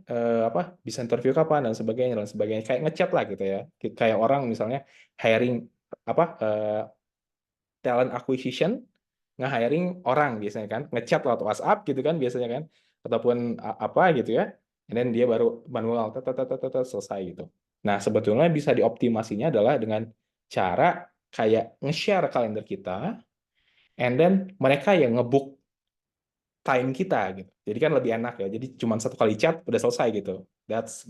bisa interview kapan dan sebagainya, kayak ngechat lah gitu ya. Kayak orang misalnya hiring talent acquisition, nge-hiring orang biasanya kan, ngechat lewat WhatsApp gitu kan biasanya kan, ataupun apa gitu ya, and then dia baru manual selesai gitu. Nah, sebetulnya bisa dioptimasinya adalah dengan cara kayak nge-share kalender kita, and then mereka yang nge-book time kita gitu. Jadi kan lebih enak ya. Jadi cuma satu kali chat udah selesai gitu. That's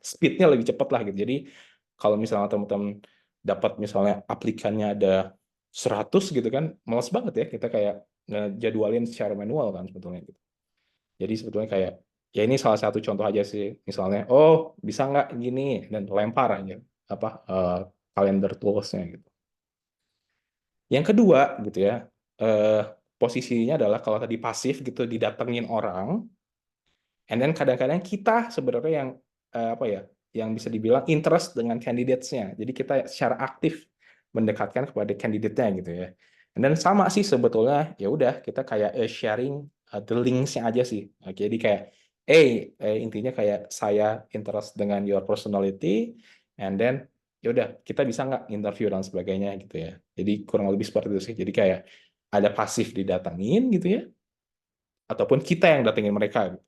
speednya lebih cepat lah gitu. Jadi kalau misalnya teman-teman dapat misalnya aplikannya ada 100 gitu kan, males banget ya kita kayak ngejadwalin secara manual kan sebetulnya gitu. Jadi sebetulnya kayak ya ini salah satu contoh aja sih. Misalnya, bisa nggak gini dan lempar aja kalender tools-nya gitu. Yang kedua gitu ya, posisinya adalah kalau tadi pasif gitu didatengin orang, and then kadang-kadang kita sebenarnya yang yang bisa dibilang interest dengan candidates-nya. Jadi kita secara aktif mendekatkan kepada candidate-nya gitu ya. And then sama sih sebetulnya ya udah kita kayak sharing the links-nya aja sih. Jadi kayak intinya kayak saya interest dengan your personality, and then ya udah kita bisa nggak interview dan sebagainya gitu ya. Jadi kurang lebih seperti itu sih. Jadi kayak ada pasif didatengin gitu ya, ataupun kita yang datengin mereka gitu.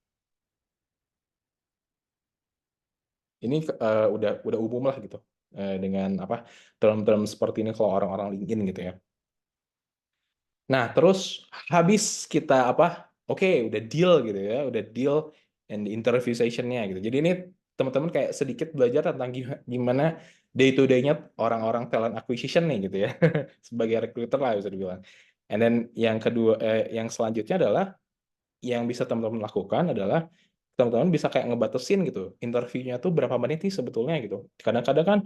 Ini udah umum lah gitu dengan term-term seperti ini kalau orang-orang LinkedIn gitu ya. Nah, terus habis kita udah deal gitu ya, udah deal and the interview session-nya gitu. Jadi ini teman-teman kayak sedikit belajar tentang gimana day to day-nya orang-orang talent acquisition nih gitu ya. Sebagai recruiter lah bisa dibilang. And then yang kedua yang selanjutnya adalah yang bisa teman-teman lakukan adalah teman-teman bisa kayak ngebatasin gitu interviewnya tuh berapa menit sih sebetulnya gitu. Kadang-kadang kan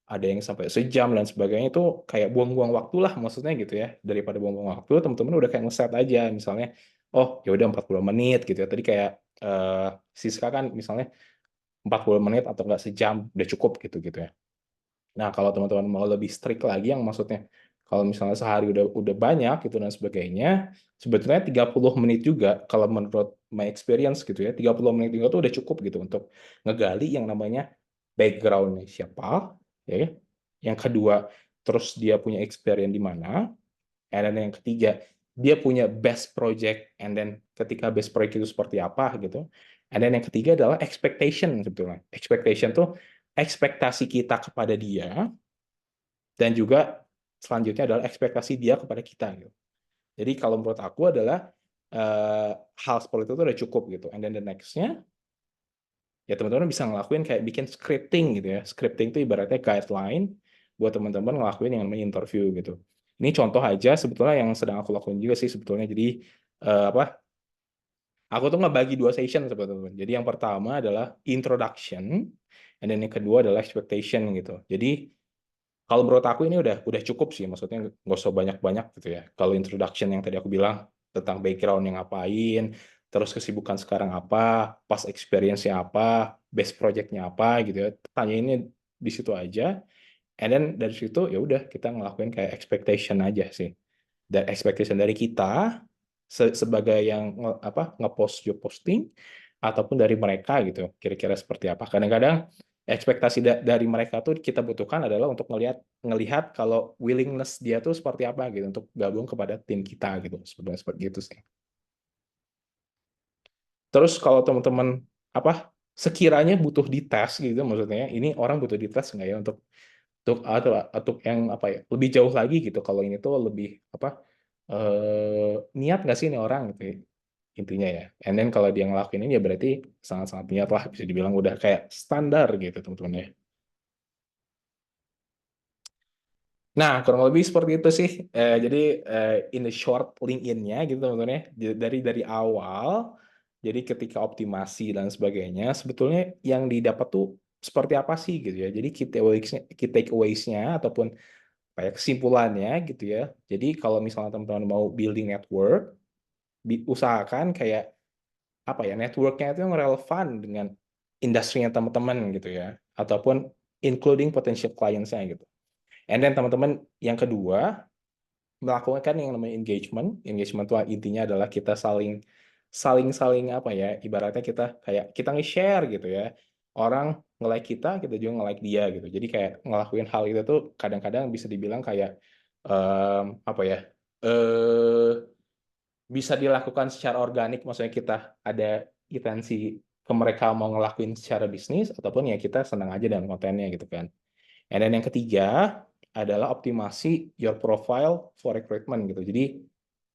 ada yang sampai sejam dan sebagainya, itu kayak buang-buang waktu lah maksudnya gitu ya. Daripada buang-buang waktu, teman-teman udah kayak ngeset aja misalnya, ya udah 40 menit gitu ya. Tadi kayak Siska kan misalnya 40 menit atau enggak sejam udah cukup gitu ya. Nah, kalau teman-teman mau lebih strict lagi, yang maksudnya kalau misalnya sehari udah banyak gitu dan sebagainya, sebetulnya 30 menit juga kalau menurut my experience gitu ya, 30 menit juga tuh udah cukup gitu untuk ngegali yang namanya background-nya siapa, ya. Yang kedua, terus dia punya experience di mana, and then yang ketiga, dia punya best project, and then ketika best project itu seperti apa gitu. And then yang ketiga adalah expectation sebetulnya. Expectation tuh ekspektasi kita kepada dia, dan juga selanjutnya adalah ekspektasi dia kepada kita gitu. Jadi kalau menurut aku adalah hal seperti itu udah cukup gitu. And then the next-nya ya teman-teman bisa ngelakuin kayak bikin scripting gitu ya. Scripting itu ibaratnya guideline buat teman-teman ngelakuin yang namanya interview gitu. Ini contoh aja sebetulnya yang sedang aku lakuin juga sih sebetulnya. Jadi aku tuh ngebagi 2 session sebetulnya. Jadi yang pertama adalah introduction, and then yang kedua adalah expectation gitu. Jadi kalau menurut aku ini udah cukup sih, maksudnya nggak usah banyak-banyak gitu ya. Kalau introduction yang tadi aku bilang tentang background yang ngapain, terus kesibukan sekarang apa, past experience-nya apa, best project-nya apa gitu ya. Tanyainnya di situ aja, and then dari situ ya udah kita ngelakuin kayak expectation aja sih. Dan expectation dari kita sebagai yang nge-post job posting, ataupun dari mereka gitu, kira-kira seperti apa. Kadang-kadang ekspektasi dari mereka tuh kita butuhkan adalah untuk ngelihat kalau willingness dia tuh seperti apa gitu untuk gabung kepada tim kita gitu, sebenarnya seperti itu sih. Terus kalau teman-teman sekiranya butuh dites gitu, maksudnya ini orang butuh dites nggak ya atau yang apa ya lebih jauh lagi gitu, kalau ini tuh lebih apa niat nggak sih ini orang gitu ya, intinya ya. And then kalau dia ngelakuin ini ya berarti sangat-sangat niat lah, bisa dibilang udah kayak standar gitu teman-teman ya. Nah, kurang lebih seperti itu sih. Jadi in the short LinkedIn-nya gitu teman-teman ya. Dari awal, jadi ketika optimasi dan sebagainya, sebetulnya yang didapat tuh seperti apa sih gitu ya. Jadi key takeaways-nya ataupun kayak kesimpulannya gitu ya. Jadi kalau misalnya teman-teman mau building network, diusahakan kayak apa ya, network-nya itu yang relevan dengan industrinya teman-teman gitu ya. Ataupun including potential clients-nya gitu. And then teman-teman yang kedua, melakukan yang namanya engagement. Engagement itu intinya adalah kita saling apa ya, ibaratnya kita kayak kita nge-share gitu ya. Orang nge-like kita juga nge-like dia gitu. Jadi kayak ngelakuin hal itu tuh kadang-kadang bisa dibilang kayak apa ya? eh bisa dilakukan secara organik, maksudnya kita ada intensi ke mereka mau ngelakuin secara bisnis ataupun ya kita senang aja dengan kontennya gitu kan. And then yang ketiga adalah optimasi your profile for recruitment gitu. Jadi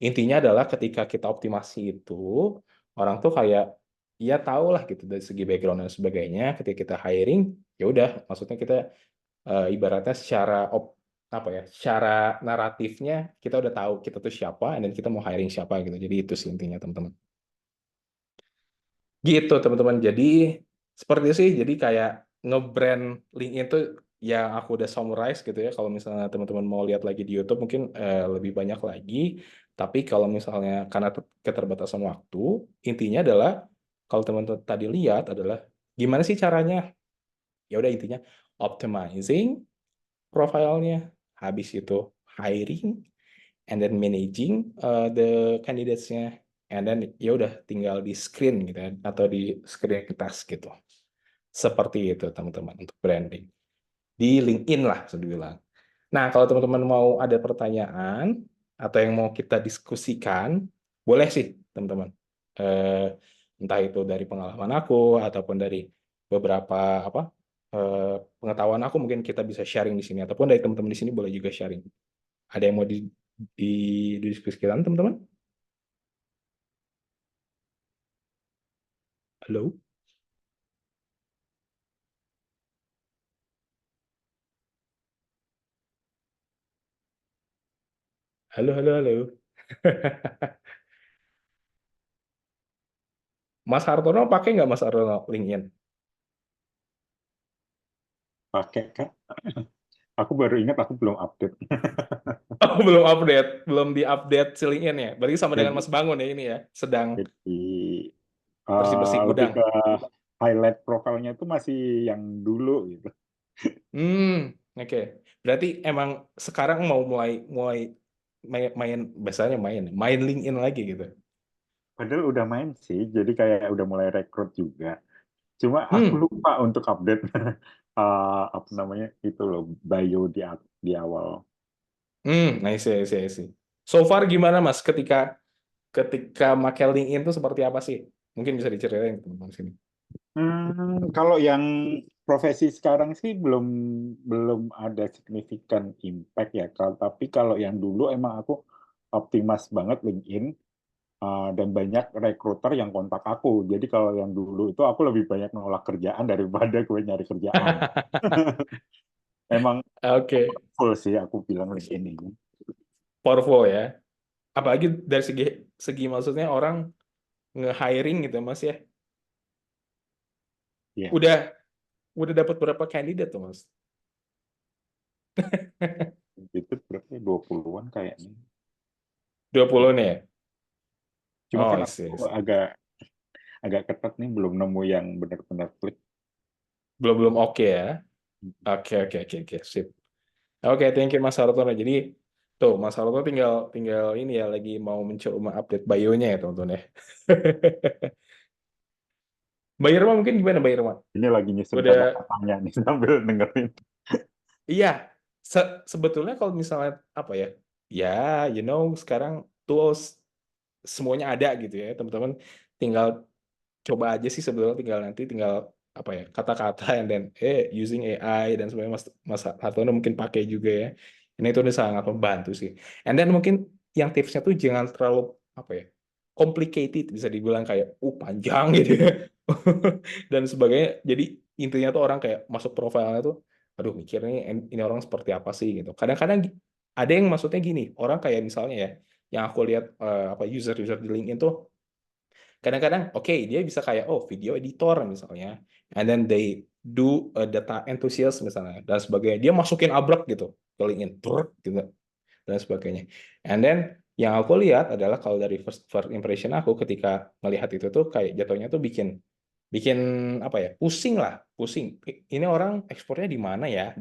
intinya adalah ketika kita optimasi itu, orang tuh kayak ya tahu lah gitu dari segi background dan sebagainya. Ketika kita hiring, ya udah, maksudnya kita ibaratnya apa ya, secara naratifnya kita udah tahu kita tuh siapa, dan kita mau hiring siapa gitu. Jadi itu sih intinya teman-teman. Gitu teman-teman. Jadi seperti itu sih. Jadi kayak nge-brand LinkedIn itu yang aku udah summarize gitu ya. Kalau misalnya teman-teman mau lihat lagi di YouTube mungkin lebih banyak lagi. Tapi kalau misalnya karena keterbatasan waktu, intinya adalah kalau teman-teman tadi lihat adalah gimana sih caranya? Ya udah intinya optimizing profilnya, habis itu hiring, and then managing the candidates-nya, and then ya udah tinggal di screen gitu ya, atau di screen test gitu. Seperti itu teman-teman untuk branding di LinkedIn lah bisa dibilang. Nah, kalau teman-teman mau ada pertanyaan atau yang mau kita diskusikan, boleh sih teman-teman. Entah itu dari pengalaman aku ataupun dari beberapa pengetahuan aku, mungkin kita bisa sharing di sini, ataupun dari teman-teman di sini boleh juga sharing. Ada yang mau didiskusikan teman-teman? Halo? Halo, halo, halo. Mas Hartono pakai nggak Mas Hartono LinkedIn? Pakai kan? Aku baru ingat aku belum update. Oh, belum update, belum di-update si LinkedIn ya. Berarti sama dengan Jadi, Mas Bangun ya ini ya, sedang jadi bersih-bersih lebih gudang. ke highlight profilnya itu masih yang dulu gitu. Oke. Berarti emang sekarang mau mulai main LinkedIn lagi gitu. Padahal udah main sih, jadi kayak udah mulai rekrut juga. Cuma aku lupa untuk update apa namanya itu loh bio di awal. I see. So far gimana Mas ketika pakai LinkedIn itu seperti apa sih? Mungkin bisa diceritain teman-teman sini. Kalau yang profesi sekarang sih belum belum ada signifikan impact ya. Tapi kalau yang dulu emang aku optimas banget LinkedIn dan banyak recruiter yang kontak aku. Jadi kalau yang dulu itu aku lebih banyak nolak kerjaan daripada gue nyari kerjaan. Emang Oke, full sih aku bilang LinkedIn ini. powerful ya. Apalagi dari segi maksudnya orang nge-hiring gitu Mas ya. Iya, Udah dapat berapa kandidat tuh Mas? itu berapa ya? 20-an kayaknya. 20 nih ya? Cuma Oh, kan I aku see. agak agak ketat nih belum nemu yang benar-benar klik. Belum oke ya. Oke, sip. Oke, thank you Mas Hartono. Jadi tuh Mas Hartono tinggal ini ya, lagi mau mencoba update bio-nya ya teman-teman ya. Mbak Irma mungkin gimana Mbak Irma? Ini lagi nyusun Udah, kata-katanya nih sambil dengerin. iya. Sebetulnya kalau misalnya apa ya, ya sekarang tools semuanya ada gitu ya teman-teman. Tinggal coba aja sih sebetulnya tinggal apa ya, kata-kata and then using AI dan sebagainya. Mas Hartono mungkin pakai juga ya. Ini itu udah sangat membantu sih. And then mungkin yang tipsnya tuh jangan terlalu apa ya, complicated, bisa dibilang kayak panjang gitu ya. Dan sebagainya. Jadi intinya tuh orang kayak masuk profilnya tuh, aduh mikir nih ini orang seperti apa sih gitu. Kadang-kadang ada yang maksudnya gini, orang kayak misalnya ya, yang aku lihat apa user-user di LinkedIn tuh kadang-kadang oke, dia bisa kayak video editor misalnya, and then they do a data enthusiast misalnya dan sebagainya, dia masukin abrak gitu ke LinkedIn gitu dan sebagainya. And then yang aku lihat adalah kalau dari first impression aku ketika melihat itu tuh kayak jatuhnya tuh bikin bikin apa ya, pusing ini orang ekspornya di mana ya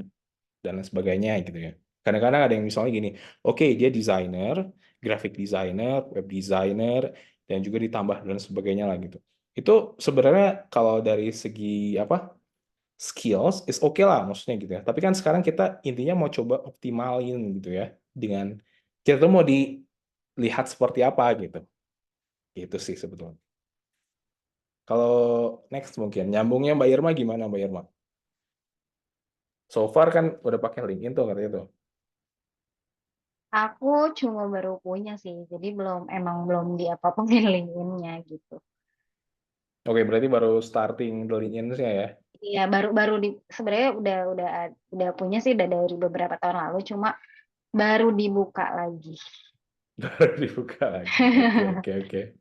dan lain sebagainya gitu ya. Kadang-kadang ada yang misalnya gini, oke dia desainer, graphic designer, web designer, dan juga ditambah dan sebagainya lah gitu. Itu sebenarnya kalau dari segi apa skills is oke lah maksudnya gitu ya. Tapi kan sekarang kita intinya mau coba optimalin gitu ya dengan kita tuh mau dilihat seperti apa gitu. Itu sih sebetulnya. Kalau next mungkin nyambungnya Mbak Irma gimana Mbak Irma? So far kan udah pakai LinkedIn tuh katanya tuh. Aku cuma baru punya sih, jadi emang belum diapa-apain LinkedIn-nya gitu. Oke, berarti baru starting di LinkedIn sih ya. Iya, baru sebenarnya udah punya sih udah dari beberapa tahun lalu, cuma baru dibuka lagi. Baru dibuka lagi. Oke.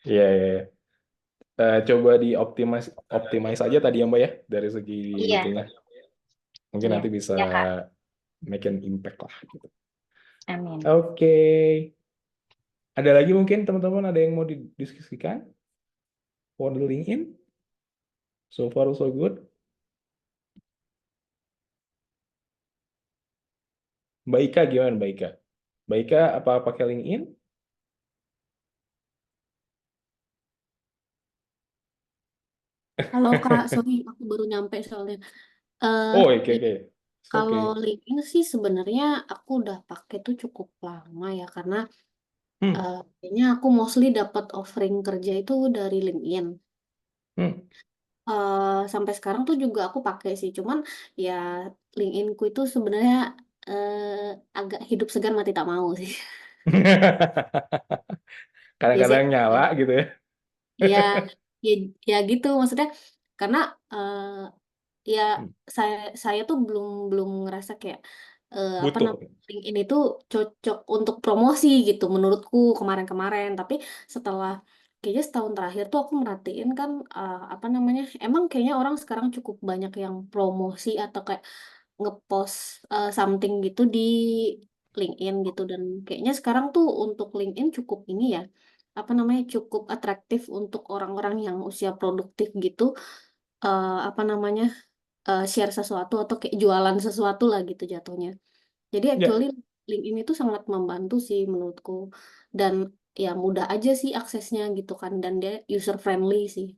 Iya, iya. Coba optimize aja tadi ya Mbak ya, dari segi Iya, itunya. Mungkin iya, nanti bisa iya Kak. make an impact lah gitu. Amin. Oke. Ada lagi mungkin teman-teman ada yang mau didiskusikan for the LinkedIn? So far so good. Mbak Ika gimana Mbak Ika? Mbak Ika apa pakai LinkedIn? Halo Kak, sorry aku baru nyampe soalnya. Eh, Oh, oke. It's kalau okay. LinkedIn sih sebenarnya aku udah pakai tuh cukup lama ya karena Hmm. kayaknya aku mostly dapat offering kerja itu dari LinkedIn. Hmm. Sampai sekarang tuh juga aku pakai sih, cuman ya LinkedIn-ku itu sebenarnya agak hidup segan mati tak mau sih. Kadang-kadang Biasanya nyala gitu ya. ya ya ya gitu maksudnya karena eh, ya Hmm. saya tuh belum belum ngerasa kayak apa Butuh. namanya LinkedIn itu cocok untuk promosi gitu menurutku kemarin-kemarin, tapi setelah kayaknya setahun terakhir tuh aku merhatiin kan apa namanya emang kayaknya orang sekarang cukup banyak yang promosi atau kayak ngepost something gitu di LinkedIn gitu, dan kayaknya sekarang tuh untuk LinkedIn cukup ini ya apa namanya cukup atraktif untuk orang-orang yang usia produktif gitu, apa namanya share sesuatu atau kayak jualan sesuatu lah gitu jatuhnya. Jadi Ya, actually LinkedIn itu sangat membantu sih menurutku, dan ya mudah aja sih aksesnya gitu kan, dan dia user friendly sih.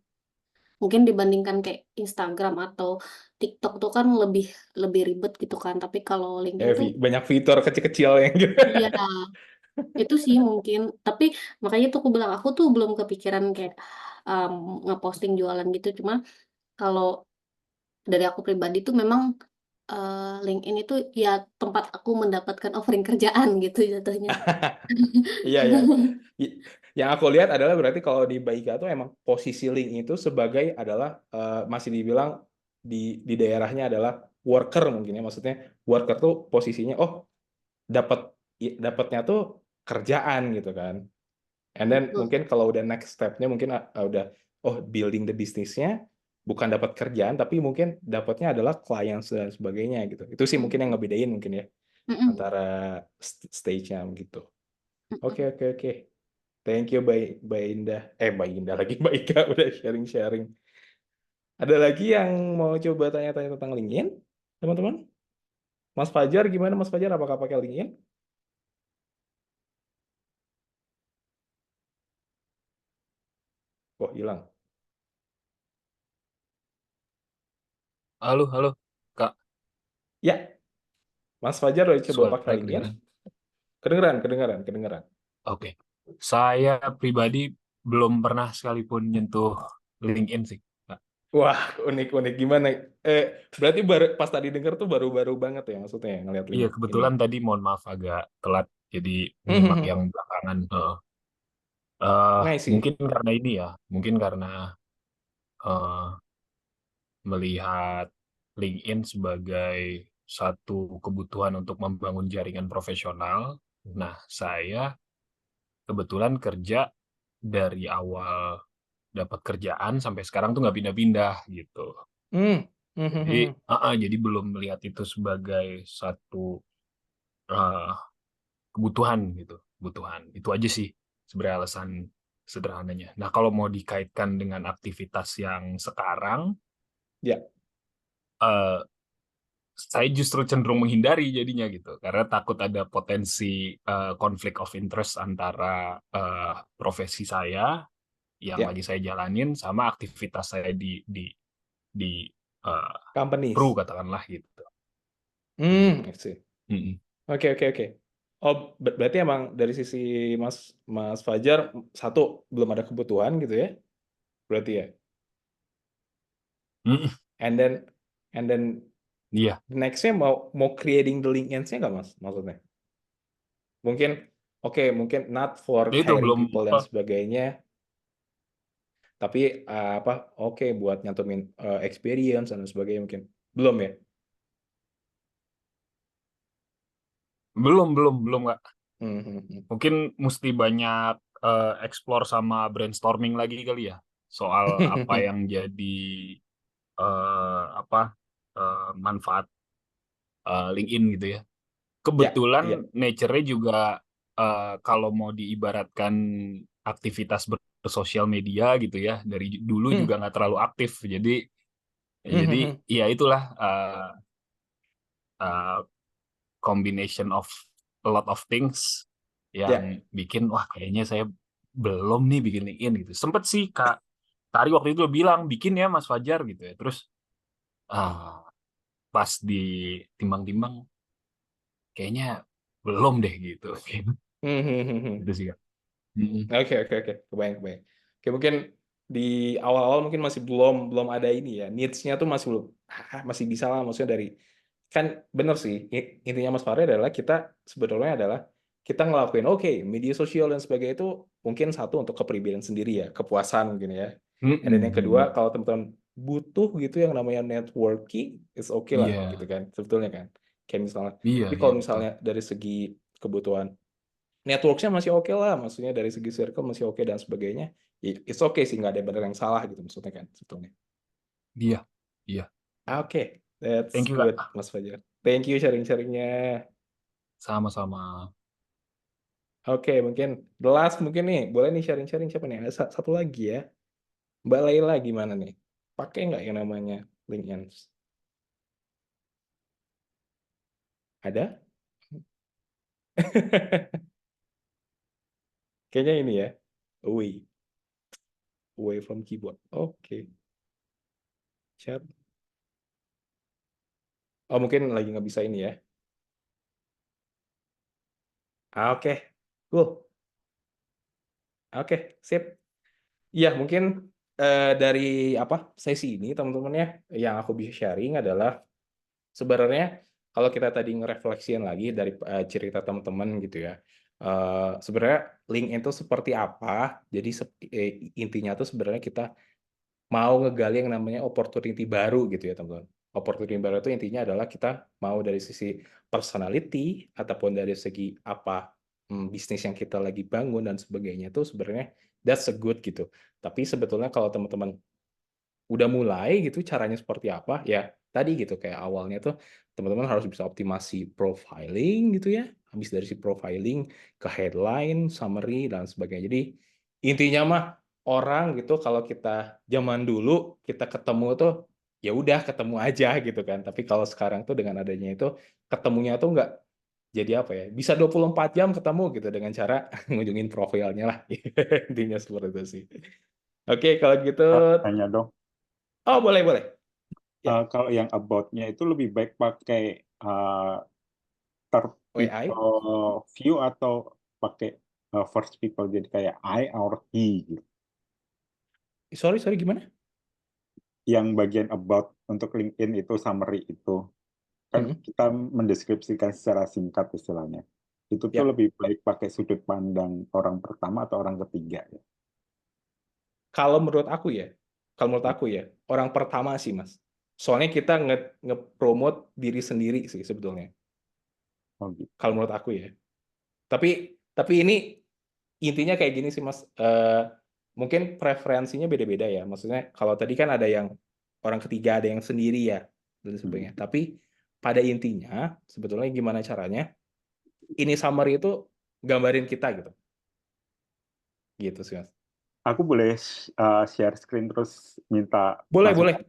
Mungkin dibandingkan kayak Instagram atau TikTok tuh kan lebih lebih ribet gitu kan. Tapi kalau LinkedIn tuh banyak fitur kecil-kecil yang gitu. iya itu sih mungkin. Tapi makanya tuh aku bilang aku tuh belum kepikiran kayak um, ngeposting jualan gitu. Cuma kalau dari aku pribadi tuh memang LinkedIn itu ya tempat aku mendapatkan offering kerjaan gitu jatuhnya. Iya ya. Yang aku lihat adalah berarti kalau di Baika tuh emang posisi link itu sebagai adalah masih dibilang di daerahnya adalah worker mungkin ya. Maksudnya worker tuh posisinya dapat dapatnya tuh kerjaan gitu kan. And then Betul. mungkin kalau udah next step-nya mungkin udah building the bisnisnya bukan dapat kerjaan tapi mungkin dapatnya adalah clients dan sebagainya gitu. Itu sih mungkin yang ngebedain mungkin ya Mm-mm. antara stage-nya gitu. Mm-mm. Oke. Thank you Mbak Indah. Mbak Indah lagi Mbak Ika udah sharing-sharing. Ada lagi yang mau coba tanya-tanya tentang LinkedIn, teman-teman? Mas Fajar gimana Mas Fajar? Apakah pakai LinkedIn? Oh, hilang. Halo, Kak. Ya, Mas Fajar udah coba pakai Suara LinkedIn? kedengaran. Kedengeran. Oke. Saya pribadi belum pernah sekalipun nyentuh LinkedIn sih, Kak. Wah, unik-unik gimana? Berarti pas tadi denger tuh baru-baru banget ya maksudnya ya, ngeliat link Iya, ini. kebetulan tadi mohon maaf agak telat, jadi nyimak yang belakangan. Nice sih. Mungkin karena ini ya, mungkin karena eh, melihat LinkedIn sebagai satu kebutuhan untuk membangun jaringan profesional. Nah, saya kebetulan kerja dari awal dapat kerjaan sampai sekarang tuh nggak pindah-pindah gitu. Hmm. Jadi belum melihat itu sebagai satu eh, kebutuhan gitu, kebutuhan. Itu aja sih sebenarnya alasan sederhananya. Nah, kalau mau dikaitkan dengan aktivitas yang sekarang, Ya. eh, saya justru cenderung menghindari jadinya gitu, karena takut ada potensi konflik of interest antara profesi saya yang Ya. lagi saya jalanin sama aktivitas saya di Companies. kru katakanlah gitu. I see. Mm-mm. Oke. Oh, berarti emang dari sisi Mas Fajar satu belum ada kebutuhan gitu ya? Berarti ya. Mm-mm. And then Iya, nextnya mau creating the LinkedIn-nya nggak Mas? Maksudnya? Mungkin mungkin not for itu hiring belum people dan sebagainya, tapi buat nyantumin experience dan sebagainya mungkin. Belum ya? belum Kak. Hmm. Mungkin mesti banyak explore sama brainstorming lagi kali ya soal apa yang jadi manfaat LinkedIn gitu ya. Kebetulan Ya. nature-nya juga kalau mau diibaratkan aktivitas bersosial media gitu ya, dari dulu juga nggak terlalu aktif. Jadi ya itulah uh, combination of a lot of things yang bikin wah kayaknya saya belum nih bikin LinkedIn gitu. Sempet sih Kak Tari waktu itu bilang bikin ya Mas Fajar gitu ya. Terus pas ditimbang-timbang kayaknya belum deh gitu. Gitu sih Kak. Oke. Kebayang. Oke, mungkin di awal-awal mungkin masih belum ada ini ya. Needs-nya tuh masih belum. Masih bisa lah, maksudnya dari kan bener sih. Intinya Mas Fahri adalah kita sebetulnya adalah kita ngelakuin media sosial dan sebagainya itu mungkin satu untuk kepribadian sendiri ya, kepuasan mungkin ya. Dan yang kedua, kalau teman-teman butuh gitu yang namanya networking, it's okay lah Iya, gitu kan, sebetulnya kan. Kayak misalnya, iya, tapi iya kalau betul. misalnya dari segi kebutuhan networknya masih oke lah, maksudnya dari segi circle masih oke dan sebagainya, it's okay sih, nggak ada benar yang salah gitu maksudnya kan sebetulnya. Iya, iya. Oke, that's Thank you good Kak. Mas Fajar. Thank you sharing-sharingnya. Sama-sama. Oke, mungkin the last mungkin nih, boleh nih sharing-sharing siapa nih? Ada satu lagi ya. Mbak Laila gimana nih? Pakai nggak yang namanya LinkedIn? Ada? Kayaknya ini ya. Away from keyboard. Oke. Chat. Oh, mungkin lagi nggak bisa ini ya. Oke. Cool. Oke, sip. Ya, mungkin dari sesi ini teman-teman ya, yang aku bisa sharing adalah sebenarnya kalau kita tadi ngerefleksiin lagi dari cerita teman-teman gitu ya, sebenarnya LinkedIn itu seperti apa? Jadi intinya tuh sebenarnya kita mau ngegali yang namanya opportunity baru gitu ya teman-teman. Opportunity baru itu intinya adalah kita mau dari sisi personality ataupun dari segi bisnis yang kita lagi bangun dan sebagainya itu sebenarnya that's a good gitu. Tapi sebetulnya kalau teman-teman udah mulai gitu caranya seperti apa, ya tadi gitu kayak awalnya tuh teman-teman harus bisa optimasi profiling gitu ya. Habis dari si profiling ke headline, summary dan sebagainya. Jadi intinya mah orang gitu kalau kita zaman dulu kita ketemu tuh ya udah ketemu aja gitu kan. Tapi kalau sekarang tuh dengan adanya itu ketemunya tuh nggak jadi apa ya? Bisa 24 jam ketemu gitu dengan cara ngunjungin profilnya lah. Intinya seperti itu sih. Oke, kalau gitu Tanya dong. oh boleh. Ya, Kalau yang about-nya itu lebih baik pakai third WI. people view atau pakai first people jadi kayak I or he gitu. Sorry, gimana? Yang bagian about untuk LinkedIn itu summary itu kan kita mendeskripsikan secara singkat istilahnya. Itu tuh Ya, lebih baik pakai sudut pandang orang pertama atau orang ketiga ya. kalau menurut aku ya, orang pertama sih, Mas. Soalnya kita nge-promote diri sendiri sih sebetulnya. Oh gitu. Kalau menurut aku ya. Tapi ini intinya kayak gini sih, Mas. Mungkin preferensinya beda-beda ya. Maksudnya kalau tadi kan ada yang orang ketiga, ada yang sendiri ya, dan sebagainya. Tapi pada intinya sebetulnya gimana caranya? Ini summary itu gambarin kita gitu. Gitu sih, Mas. Aku boleh share screen terus minta Boleh. masukan?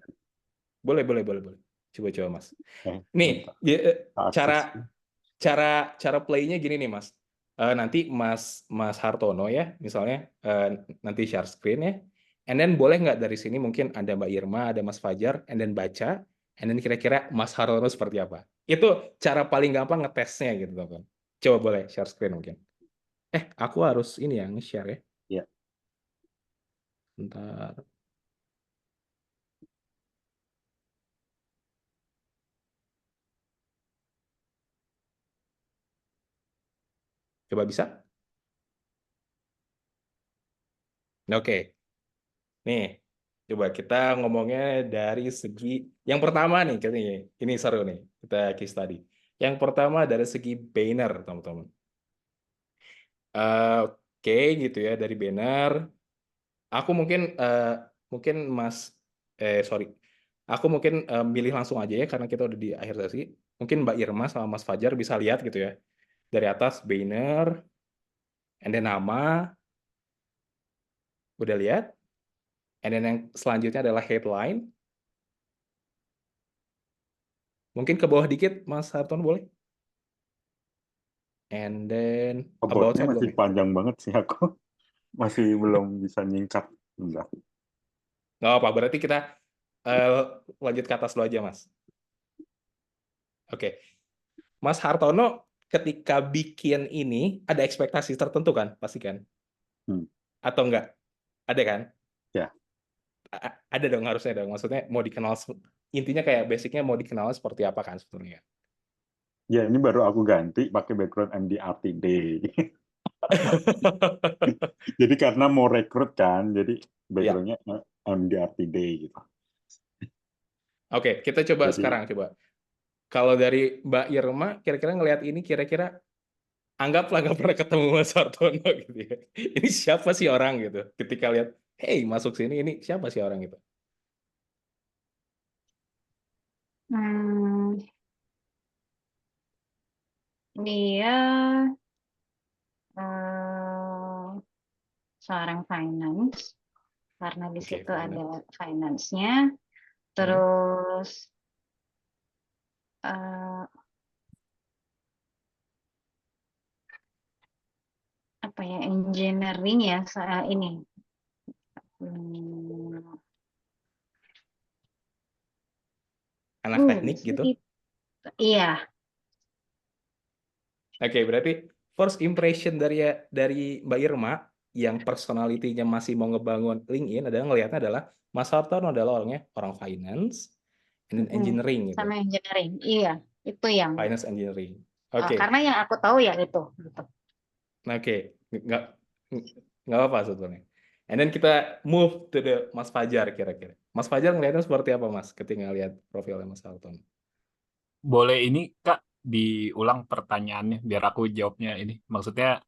Boleh. Coba, Mas. Nih, Bentar. cara Akses. playnya gini nih, Mas. Nanti Mas Hartono ya, misalnya nanti share screen ya. And then boleh nggak dari sini mungkin ada Mbak Irma, ada Mas Fajar, and then baca, and then kira-kira Mas Hartono seperti apa. Itu cara paling gampang ngetesnya gitu, teman. Coba boleh share screen mungkin. Aku harus ini ya, nge-share ya. Ya. Bentar. Coba bisa? Oke. Nih, coba kita ngomongnya dari segi yang pertama nih, ini seru nih, kita case study. Yang pertama dari segi banner, teman-teman. Oke, gitu ya, dari banner. Aku mungkin aku mungkin milih langsung aja ya, karena kita udah di akhir sesi. Mungkin Mbak Irma sama Mas Fajar bisa lihat gitu ya. Dari atas banner, and then nama, udah lihat. And then yang selanjutnya adalah headline. Mungkin ke bawah dikit, Mas Harton boleh? And then about About-nya saya masih belum ya? panjang banget sih aku. Masih belum bisa nyingkat. Enggak. Nggak apa, berarti kita lanjut ke atas dulu aja, Mas. Oke. Mas Hartono, ketika bikin ini, ada ekspektasi tertentu kan? Pasti kan? Atau enggak? Ada kan? Ya. Ada dong, harusnya dong. Maksudnya mau dikenal, intinya kayak basicnya mau dikenal seperti apa kan sebetulnya? Ya, ini baru aku ganti pakai background MDRTD. Jadi karena mau rekrut kan, jadi backgroundnya MDRTD gitu. Oke, kita coba Jadi, sekarang. Kalau dari Mbak Irma, kira-kira ngelihat ini, kira-kira anggaplah nggak pernah ketemu Mas Hartono gitu ya. Ini siapa sih orang gitu? Ketika lihat, hey masuk sini, ini siapa sih orang itu? Dia seorang finance, karena di Oke, situ finance. ada finance-nya. Terus apa ya, engineering ya, ini Anak teknik gitu. Iya. Oke, berarti first impression dari Mbak Irma yang personality-nya masih mau ngebangun LinkedIn adalah ngelihatnya adalah Mas Hartono adalah orang finance and then engineering gitu. Sama engineering, iya, itu yang Finance engineering. Oke. karena yang aku tahu ya itu gitu. Oke, nggak apa sebetulnya. And then kita move to the Mas Fajar kira-kira. Mas Fajar ngelihatnya seperti apa, Mas, ketika ngelihat profilnya Mas Hartono? Boleh ini Kak diulang pertanyaannya biar aku jawabnya ini. Maksudnya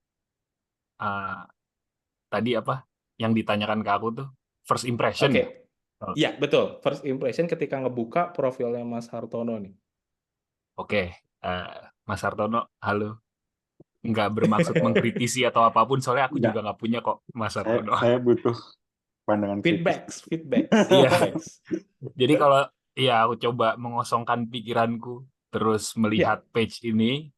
tadi apa yang ditanyakan ke aku tuh first impression ya? Iya, betul. First impression ketika ngebuka profilnya Mas Hartono nih. Oke, Mas Hartono, halo. Nggak bermaksud mengkritisi atau apapun, soalnya aku juga nggak punya kok, Mas Hartono. Saya butuh pandangan feedback. Iya. Jadi kalau ya aku coba mengosongkan pikiranku, terus melihat page ini,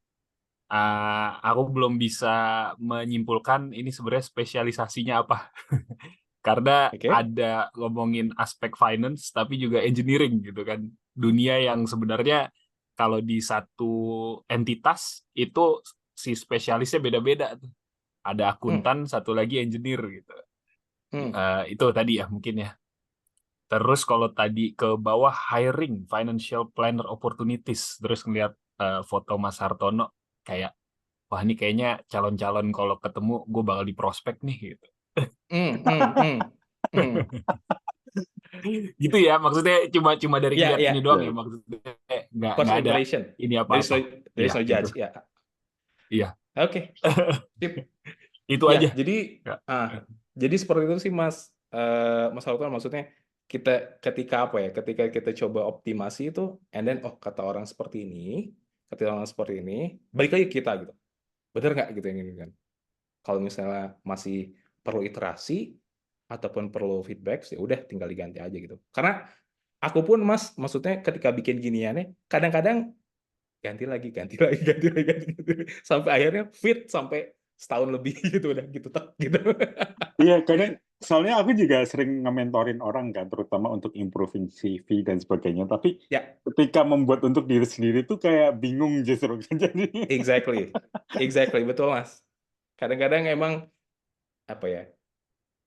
aku belum bisa menyimpulkan ini sebenarnya spesialisasinya apa. Karena ada ngomongin aspek finance, tapi juga engineering gitu kan. Dunia yang sebenarnya kalau di satu entitas itu si spesialisnya beda-beda tuh. Ada akuntan, satu lagi engineer gitu. Itu tadi ya mungkin ya. Terus kalau tadi ke bawah hiring financial planner opportunities, terus ngeliat foto Mas Hartono kayak wah ini kayaknya calon-calon kalau ketemu gue bakal diprospek nih gitu. Gitu ya maksudnya cuma dari Ya, ngeliat ini doang ya Ya. maksudnya nggak first ada impression. ini There is no, apa-apa. there is Iya no itu. judge. Ya, Iya. oke. Sip. Itu Ya, aja. jadi Ya. jadi seperti itu sih Mas Alton, maksudnya kita ketika apa ya? Ketika kita coba optimasi itu, and then kata orang seperti ini, ketika orang seperti ini, balik lagi ke kita gitu. Bener nggak gitu yang ini kan? Kalau misalnya masih perlu iterasi ataupun perlu feedback, ya udah tinggal diganti aja gitu. Karena aku pun maksudnya ketika bikin giniannya, kadang-kadang ganti lagi, ganti lagi, ganti lagi, ganti lagi. Sampai akhirnya fit sampai setahun lebih gitu udah gitu tek gitu. Iya, kadang soalnya aku juga sering nge-mentorin orang kan, terutama untuk improving CV dan sebagainya. Tapi Ya, ketika membuat untuk diri sendiri tuh kayak bingung justru. Jadi exactly, betul Mas. Kadang-kadang emang apa ya?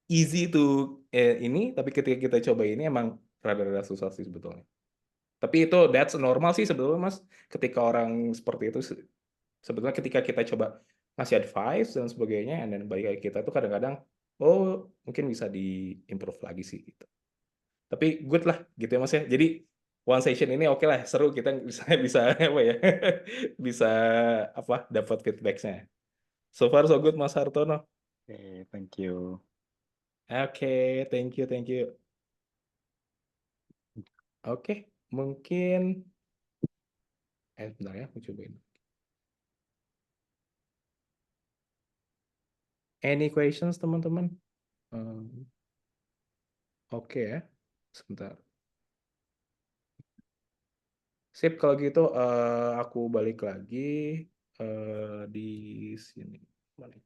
Easy to ini, tapi ketika kita coba ini emang rada-rada susah sih sebetulnya. Tapi itu that's normal sih sebetulnya Mas. Ketika orang seperti itu sebetulnya ketika kita coba ngasih advice dan sebagainya, and then balik lagi kita tuh kadang-kadang mungkin bisa di-improve lagi sih gitu. Tapi good lah gitu ya Mas ya. Jadi one session ini oke lah, seru kita bisa bisa apa ya? Bisa apa? Dapat feedback-nya. So far so good Mas Hartono. Oke, thank you. Oke, thank you, thank you. Oke, mungkin bentar ya, aku cobain. Any questions teman-teman? Oke ya, sebentar. Sip, kalau gitu aku balik lagi di sini. Balik.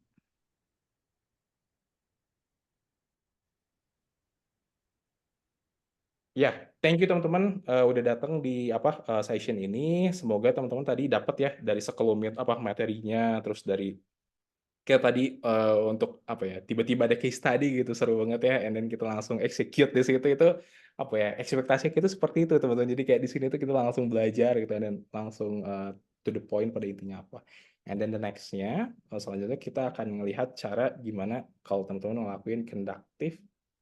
Ya, thank you teman-teman udah datang di session ini. Semoga teman-teman tadi dapat ya dari sekelumit materinya, terus dari kayak tadi untuk apa ya, tiba-tiba ada case study gitu, seru banget ya, and then kita langsung execute di situ. Itu apa ya, ekspektasi kita seperti itu teman-teman. Jadi kayak di sini tuh kita langsung belajar gitu, and then langsung to the point pada intinya apa. And then the next-nya selanjutnya kita akan melihat cara gimana kalau teman-teman ngelakuin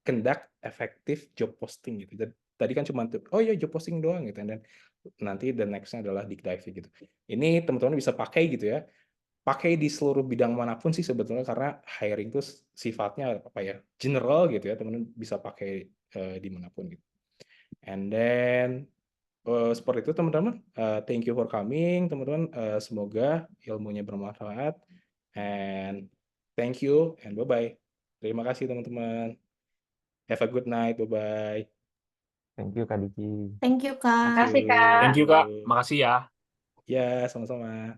conduct effective job posting gitu. Dan tadi kan cuma iya job posting doang gitu, and then nanti the next-nya adalah deep dive gitu. Ini teman-teman bisa pakai gitu ya, pakai di seluruh bidang manapun sih sebetulnya, karena hiring itu sifatnya apa ya, general gitu ya, teman-teman bisa pakai dimanapun gitu. And then seperti itu teman-teman. Thank you for coming teman-teman. Semoga ilmunya bermanfaat, and thank you and bye-bye. Terima kasih teman-teman. Have a good night. Bye-bye. Thank you Kak Diki. Thank you, Kak. Makasih, Kak. Thank you Kak. Makasih ya. Ya, sama-sama.